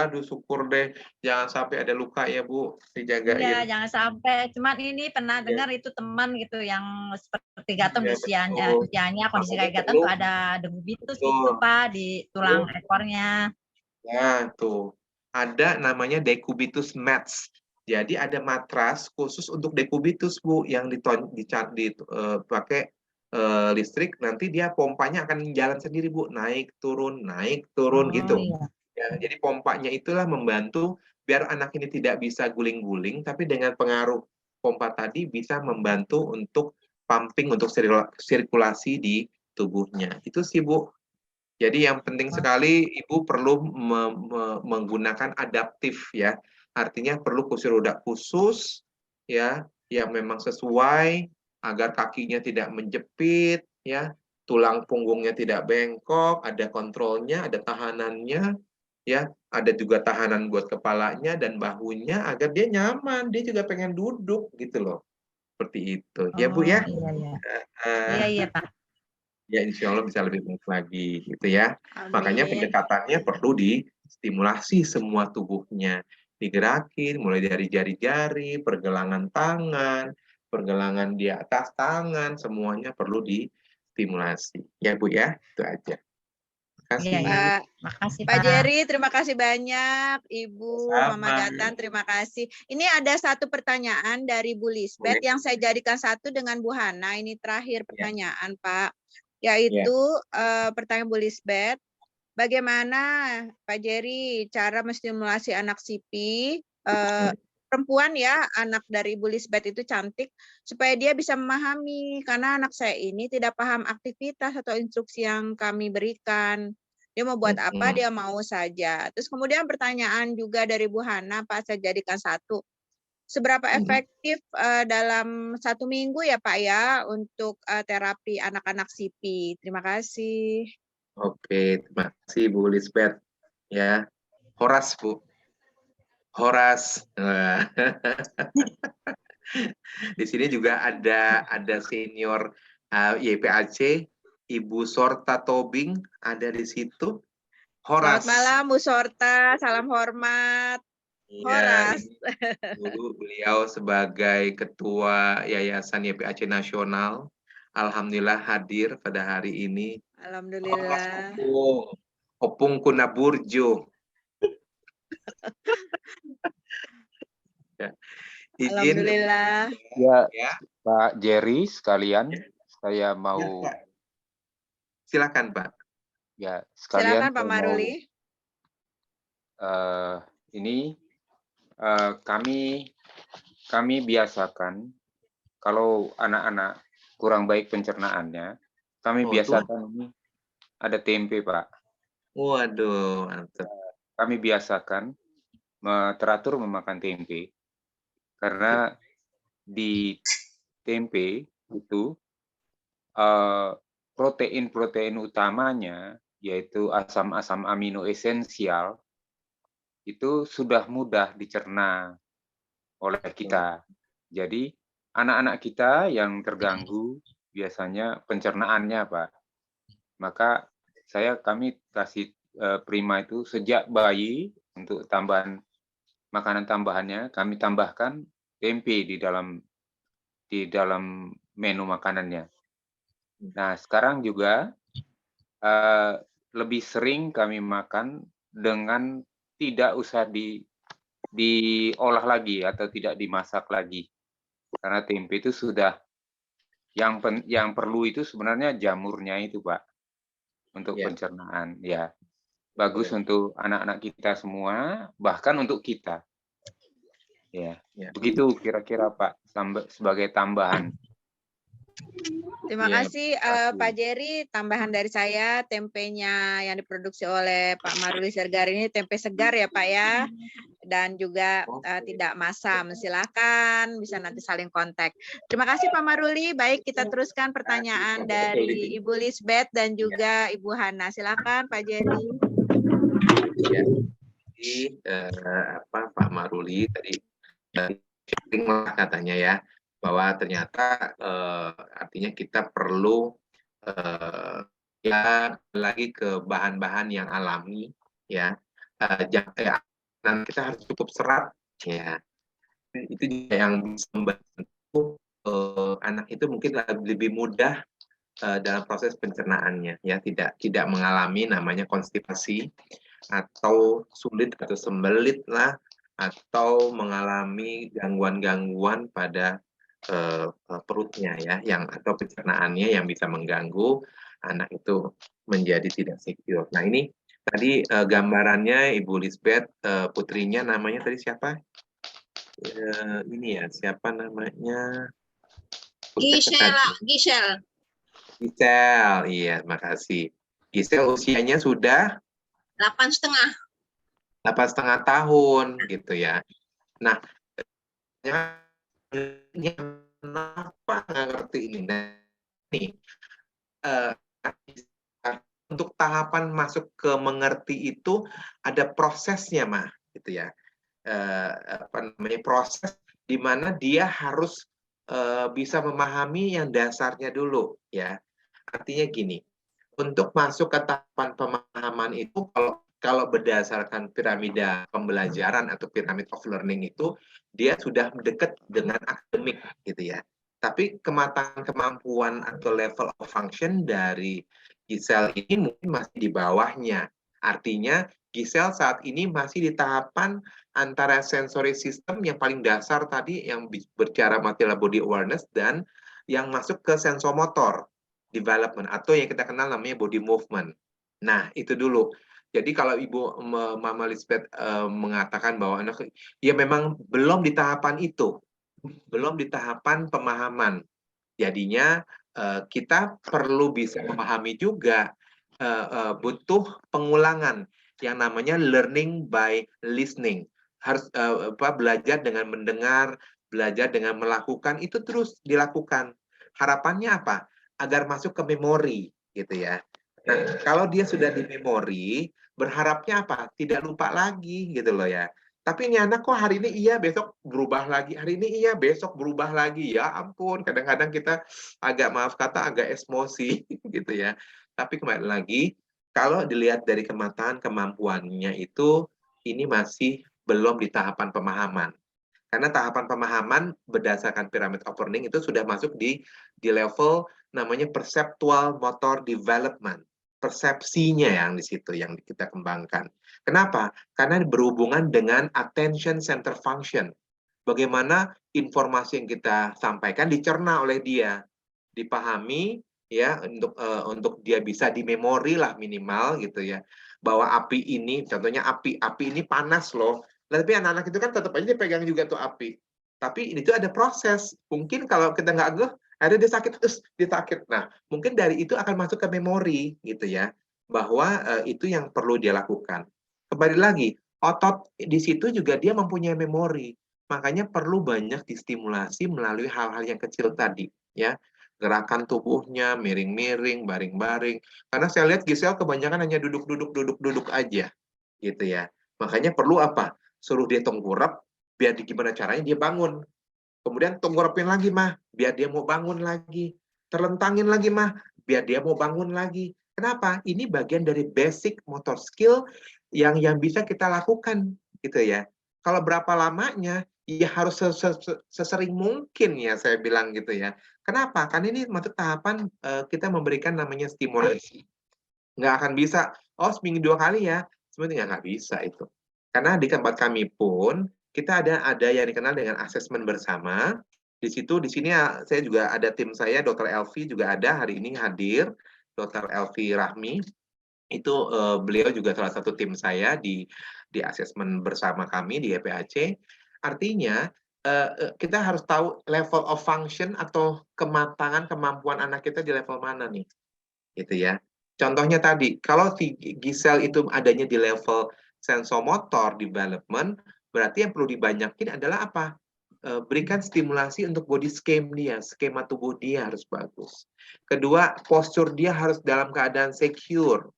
Aduh, syukur deh. Jangan sampai ada luka ya, Bu. Dijagain. Iya, jangan sampai. Cuman ini pernah dengar itu teman gitu yang seperti Gatot usianya kondisi kayak Gatot tuh ada dekubitus gitu, Pak, di tulang ekornya. Nah, tuh. Ada namanya dekubitus mats. Jadi ada matras khusus untuk dekubitus, Bu, yang dipakai listrik, nanti dia pompanya akan jalan sendiri, Bu, naik turun gitu. Iya. Ya, jadi pompanya itulah membantu biar anak ini tidak bisa guling-guling, tapi dengan pengaruh pompa tadi bisa membantu untuk pumping untuk sirkulasi di tubuhnya. Itu sih, Bu. Jadi yang penting sekali Ibu perlu menggunakan adaptif ya. Artinya perlu kursi roda khusus ya, yang memang sesuai agar kakinya tidak menjepit ya, tulang punggungnya tidak bengkok, ada kontrolnya, ada tahanannya ya, ada juga tahanan buat kepalanya dan bahunya agar dia nyaman, dia juga pengen duduk gitu loh. Seperti itu. Ya Bu Oh, ya. iya, iya. Eh, Iya, iya, Pak. Ya insya Allah bisa lebih baik lagi gitu ya. Makanya Amin. pendekatannya perlu distimulasi semua tubuhnya. Digerakin mulai dari jari-jari, pergelangan tangan, pergelangan di atas tangan, semuanya perlu distimulasi. Ya Bu ya, itu aja. Terima kasih. Iya, iya. Pak Makasih, Pak Pak. Jerry, terima kasih banyak. Ibu, Mama Sama. Gatan, terima kasih. Ini ada satu pertanyaan dari Bu Lisbeth Boleh. yang saya jadikan satu dengan Bu Hana. Ini terakhir pertanyaan, Pak. Ya. Yaitu pertanyaan Bu Lisbeth, bagaimana Pak Jerry cara menstimulasi anak sipi, perempuan ya, anak dari Bu Lisbeth itu cantik, supaya dia bisa memahami, karena anak saya ini tidak paham aktivitas atau instruksi yang kami berikan. Dia mau buat apa, dia mau saja. Terus kemudian pertanyaan juga dari Bu Hana, Pak, saya jadikan satu. Seberapa efektif dalam 1 minggu ya Pak ya untuk terapi anak-anak sipi? Terima kasih. Oke, terima kasih Bu Lisbeth. Ya, Horas Bu. Horas. Di sini juga ada senior YPAC, Ibu Sorta Tobing ada di situ. Horas. Selamat malam Bu Sorta, salam hormat. Iya, Horas. dulu beliau sebagai Ketua Yayasan YPAC Nasional. Alhamdulillah hadir pada hari ini. Alhamdulillah. Opung Kunaburjo. Ya. Izin Alhamdulillah. Ya, Pak Jerry sekalian, saya mau ya, silakan Pak. ya sekalian Silakan Pak saya mau, Maruli. ini kami biasakan kalau anak-anak kurang baik pencernaannya, kami biasakan ini ada tempe Pak. Waduh, mantap. Kami biasakan teratur memakan tempe karena di tempe itu protein-protein utamanya yaitu asam-asam amino esensial itu sudah mudah dicerna oleh kita. Jadi anak-anak kita yang terganggu biasanya pencernaannya Pak. Maka kami kasih Prima itu sejak bayi untuk tambahan makanan tambahannya kami tambahkan tempe di dalam menu makanannya. Nah, sekarang juga lebih sering kami makan dengan tidak usah diolah lagi atau tidak dimasak lagi. Karena tempe itu sudah yang perlu itu sebenarnya jamurnya itu, Pak. Untuk pencernaan, ya. Bagus untuk anak-anak kita semua, bahkan untuk kita. Ya. Begitu kira-kira Pak sebagai tambahan. Terima kasih Pak Jerry. Tambahan dari saya, tempenya yang diproduksi oleh Pak Maruli Siregar ini tempe segar ya Pak ya, dan juga tidak masam. Silakan bisa nanti saling kontak. Terima kasih Pak Maruli. Baik, kita teruskan pertanyaan dari Ibu Lisbeth dan juga Ibu Hana. Silakan Pak Jerry. Ya. Jadi Pak Maruli tadi sharing lah katanya ya, bahwa ternyata artinya kita perlu ya lagi ke bahan-bahan yang alami ya, dan kita harus cukup serat ya, itu juga yang bisa membantu anak itu mungkin lebih mudah dalam proses pencernaannya ya, tidak mengalami namanya konstipasi atau sulit atau sembelit lah, atau mengalami gangguan-gangguan pada perutnya ya, yang atau pencernaannya yang bisa mengganggu anak itu menjadi tidak secure. Nah ini tadi gambarannya Ibu Lisbeth, putrinya namanya tadi siapa? Ini ya, siapa namanya? Gisel. Gisel, iya, makasih. Gisel usianya sudah 8,5. 8,5 tahun gitu ya. Nah, kenapa nggak ngerti ini? Nah, nih, untuk tahapan masuk ke mengerti itu ada prosesnya, mah, gitu ya. Apa namanya, proses di mana dia harus bisa memahami yang dasarnya dulu, ya. Artinya gini, untuk masuk ke tahapan pemahaman itu, kalau berdasarkan piramida pembelajaran atau pyramid of learning itu, dia sudah dekat dengan akademik, gitu ya. Tapi kematangan kemampuan atau level of function dari Giselle ini mungkin masih di bawahnya. Artinya Giselle saat ini masih di tahapan antara sensory system yang paling dasar tadi yang berbicara material body awareness dan yang masuk ke sensomotor development atau yang kita kenal namanya body movement. Nah, itu dulu. Jadi kalau Ibu Mama Lisbeth mengatakan bahwa anak ya memang belum di tahapan itu. Belum di tahapan pemahaman. Jadinya kita perlu bisa memahami juga butuh pengulangan yang namanya learning by listening. Harus belajar dengan mendengar, belajar dengan melakukan, itu terus dilakukan. Harapannya apa? Agar masuk ke memori, gitu ya. Nah, kalau dia sudah di memori, berharapnya apa? Tidak lupa lagi, gitu loh ya. Tapi ini anak kok hari ini iya, besok berubah lagi. Hari ini iya, besok berubah lagi. Ya ampun, kadang-kadang kita agak, maaf kata, agak emosi, gitu ya. Tapi kembali lagi, kalau dilihat dari kematangan kemampuannya itu, ini masih belum di tahapan pemahaman. Karena tahapan pemahaman berdasarkan pyramid of learning itu sudah masuk di level namanya perceptual motor development. Persepsinya yang di situ yang kita kembangkan. Kenapa? Karena berhubungan dengan attention center function. Bagaimana informasi yang kita sampaikan dicerna oleh dia, dipahami ya, untuk dia bisa di memori lah minimal gitu ya, bahwa api ini, contohnya api ini panas loh. Tapi anak-anak itu kan tetap aja dia pegang juga tuh api. Tapi ini tuh ada proses. Mungkin kalau kita nggak ngeh, ada dia sakit, dia sakit. Nah, mungkin dari itu akan masuk ke memori gitu ya, bahwa itu yang perlu dia lakukan. Kembali lagi, otot di situ juga dia mempunyai memori. Makanya perlu banyak distimulasi melalui hal-hal yang kecil tadi, ya. Gerakan tubuhnya, miring-miring, baring-baring. Karena saya lihat Giselle kebanyakan hanya duduk aja, gitu ya. Makanya perlu apa? Suruh dia tengkurap, biar gimana caranya dia bangun. Kemudian tengkurapin lagi, mah, biar dia mau bangun lagi. Terlentangin lagi, mah, biar dia mau bangun lagi. Kenapa? Ini bagian dari basic motor skill yang bisa kita lakukan, gitu ya. Kalau berapa lamanya, ya harus sesering mungkin ya saya bilang gitu ya. Kenapa? Karena ini masuk tahapan kita memberikan namanya stimulasi. Nggak akan bisa, oh seminggu 2 kali ya, sebenarnya nggak bisa itu. Karena di tempat kami pun, kita ada yang dikenal dengan asesmen bersama. Di sini saya juga ada tim saya, Dr. Elvi juga ada hari ini hadir, Dr. Elvi Rahmi. Itu beliau juga salah satu tim saya di asesmen bersama kami di EPAC. Artinya kita harus tahu level of function atau kematangan kemampuan anak kita di level mana nih, gitu ya. Contohnya tadi, kalau si Giselle itu adanya di level sensomotor development, berarti yang perlu dibanyakin adalah apa? Berikan stimulasi untuk body scheme dia, skema tubuh dia harus bagus. Kedua, postur dia harus dalam keadaan secure,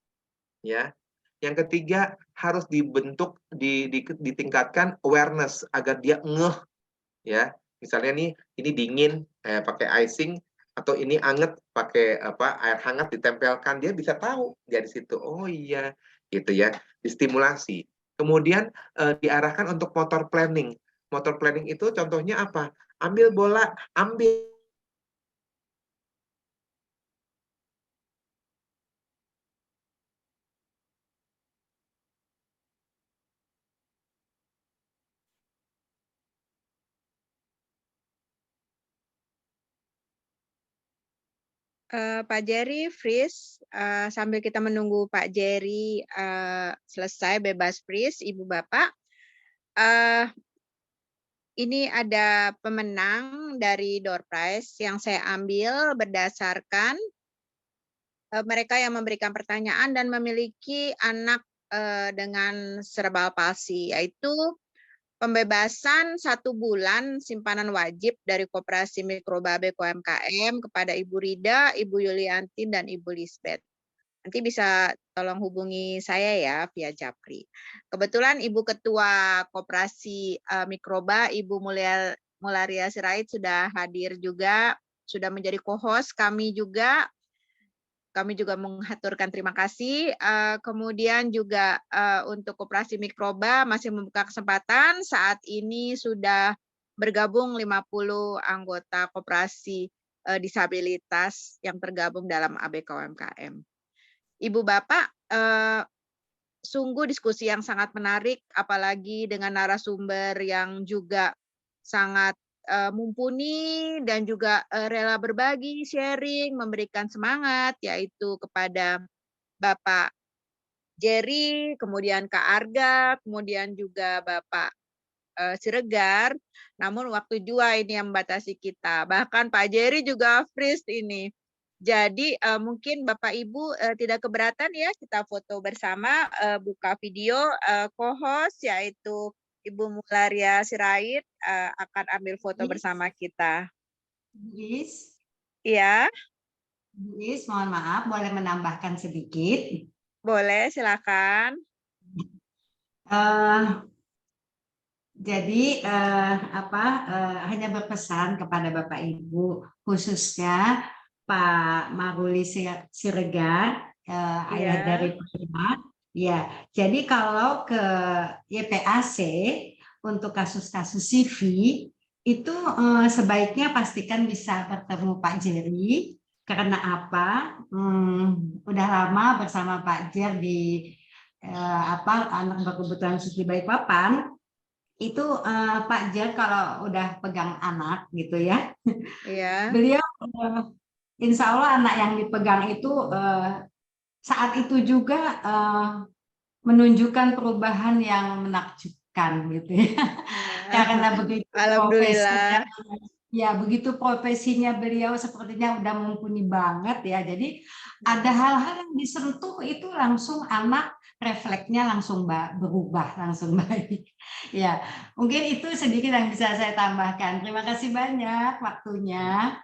ya. Yang ketiga, harus dibentuk, ditingkatkan awareness agar dia ngeh, ya. Misalnya nih, ini dingin pakai icing, atau ini anget pakai air hangat ditempelkan, dia bisa tahu dari situ. Oh iya, gitu ya, distimulasi. Kemudian diarahkan untuk motor planning. Motor planning itu contohnya apa? Ambil bola, ambil. Pak Jerry, freeze. Sambil kita menunggu Pak Jerry selesai bebas freeze, Ibu Bapak. Ini ada pemenang dari door prize yang saya ambil berdasarkan mereka yang memberikan pertanyaan dan memiliki anak dengan cerebral palsy, yaitu pembebasan 1 bulan simpanan wajib dari Koperasi Mikroba BKUMKM kepada Ibu Rida, Ibu Yulianti, dan Ibu Lisbeth. Nanti bisa tolong hubungi saya ya via Japri. Kebetulan Ibu Ketua Koperasi Mikroba, Ibu Mularia Sirait sudah hadir juga, sudah menjadi co-host kami juga. Kami juga mengaturkan terima kasih. Kemudian juga untuk Koperasi Mikroba masih membuka kesempatan. Saat ini sudah bergabung 50 anggota koperasi disabilitas yang tergabung dalam ABK UMKM. Ibu Bapak, sungguh diskusi yang sangat menarik, apalagi dengan narasumber yang juga sangat mumpuni dan juga rela berbagi, sharing, memberikan semangat, yaitu kepada Bapak Jerry, kemudian Kak Arga, kemudian juga Bapak Siregar. Namun waktu jua ini yang membatasi kita. Bahkan Pak Jerry juga freeze ini. Jadi mungkin Bapak Ibu tidak keberatan ya kita foto bersama, buka video, co-host yaitu Ibu Mularia Sirait akan ambil foto bersama kita. Luis, Iya, Luis, mohon maaf, boleh menambahkan sedikit? boleh, silakan. Jadi hanya berpesan kepada Bapak Ibu, khususnya Pak Maruli Siregar, ayah dari Prima. Ya, jadi kalau ke YPAC untuk kasus-kasus CV itu sebaiknya pastikan bisa bertemu Pak Jerry. Karena apa? Udah lama bersama Pak Jer di anak berkebutuhan khusus di Balikpapan. Itu Pak Jer kalau udah pegang anak gitu ya, beliau insya Allah anak yang dipegang itu saat itu juga menunjukkan perubahan yang menakjubkan gitu ya. Karena begitu Alhamdulillah. Begitu profesinya beliau sepertinya udah mumpuni banget ya. Jadi ada hal-hal yang disentuh itu langsung anak refleksnya langsung berubah, langsung baik. Ya, mungkin itu sedikit yang bisa saya tambahkan. Terima kasih banyak waktunya.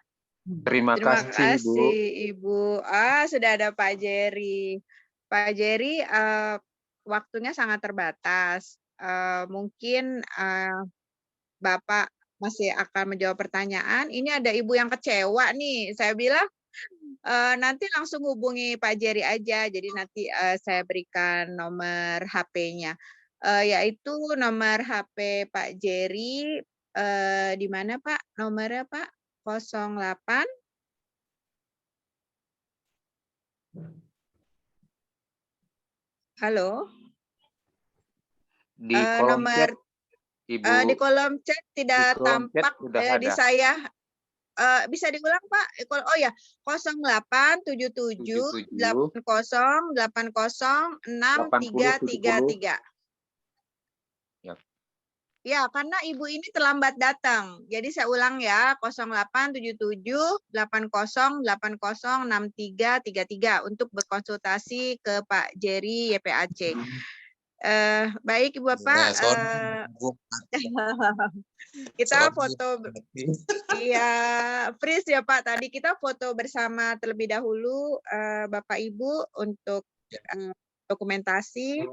Terima kasih, Ibu. Sudah ada Pak Jerry. Pak Jerry, waktunya sangat terbatas. Mungkin Bapak masih akan menjawab pertanyaan. Ini ada Ibu yang kecewa nih. Saya bilang nanti langsung hubungi Pak Jerry aja. Jadi nanti saya berikan nomor HP-nya. Yaitu nomor HP Pak Jerry. Di mana Pak? Nomornya Pak? 08. Halo. Di kolom nomor chat, Ibu. Di kolom chat tidak tampak di saya. Bisa diulang Pak? Oh ya, 0877 80 80 6333. Ya, karena Ibu ini terlambat datang. Jadi saya ulang ya, 0877 80 80 6333 untuk berkonsultasi ke Pak Jerry YPAC. Baik Ibu Bapak, kita foto, iya freeze ya Pak. Tadi kita foto bersama terlebih dahulu Bapak Ibu untuk dokumentasi.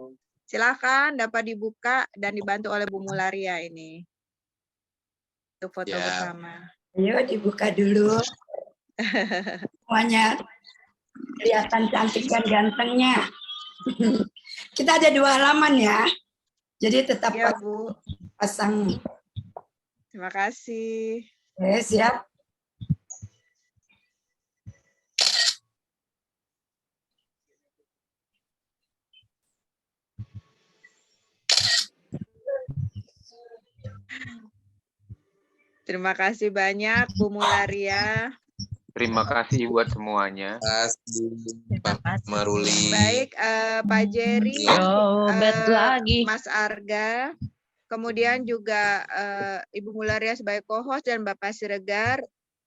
Silakan dapat dibuka dan dibantu oleh Bu Mularia ini untuk foto bersama. Ayo dibuka dulu. Semuanya kelihatan cantik dan gantengnya. Kita ada 2 halaman ya. Jadi tetap Bu. pasang. Terima kasih. Siap. Terima kasih banyak Bu Mularia. Terima kasih buat semuanya. Pak Maruli. Baik, Pak Jerry, Mas Arga, kemudian juga Ibu Mularia sebagai co-host dan Bapak Siregar,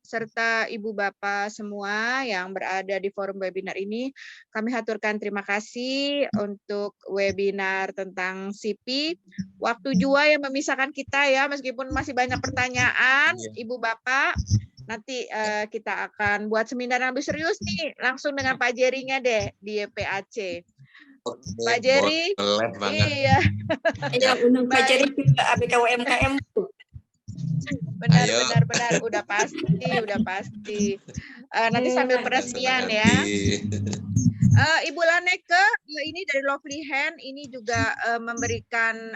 serta Ibu Bapak semua yang berada di forum webinar ini. Kami haturkan terima kasih untuk webinar tentang CP. Waktu jua yang memisahkan kita ya, meskipun masih banyak pertanyaan, Ibu Bapak. Nanti kita akan buat seminar yang lebih serius nih, langsung dengan Pak Jerry-nya deh di PAC. Pak Jerry, boleh banget. iya. Yang undang Pak Jerry juga ABK UMKM. Benar, udah pasti. Nanti sambil peresmian ya. Ibu Laneke ini dari Lovely Hand ini juga memberikan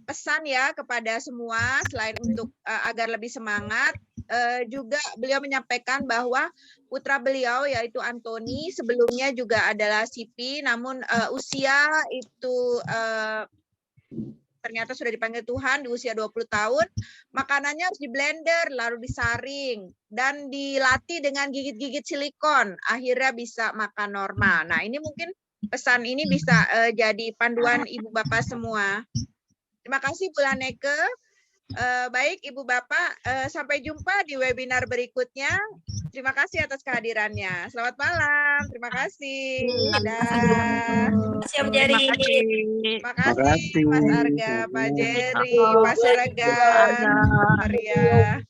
pesan ya kepada semua, selain untuk agar lebih semangat, juga beliau menyampaikan bahwa putra beliau yaitu Anthony sebelumnya juga adalah CP, namun usia itu ternyata sudah dipanggil Tuhan di usia 20 tahun, makanannya harus di blender, lalu disaring, dan dilatih dengan gigit-gigit silikon, akhirnya bisa makan normal. Nah, ini mungkin pesan ini bisa jadi panduan Ibu Bapak semua. Terima kasih Bu Laneke. Baik Ibu Bapak, sampai jumpa di webinar berikutnya. Terima kasih atas kehadirannya. Selamat malam. Terima kasih. Terima kasih Mas Arga, Pak Jerry, Pak Siregar, Maria.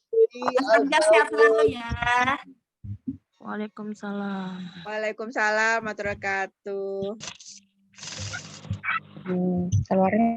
Sehat selalu ya. Waalaikumsalam. Waalaikumsalam warahmatullahi wabarakatuh. Keluarnya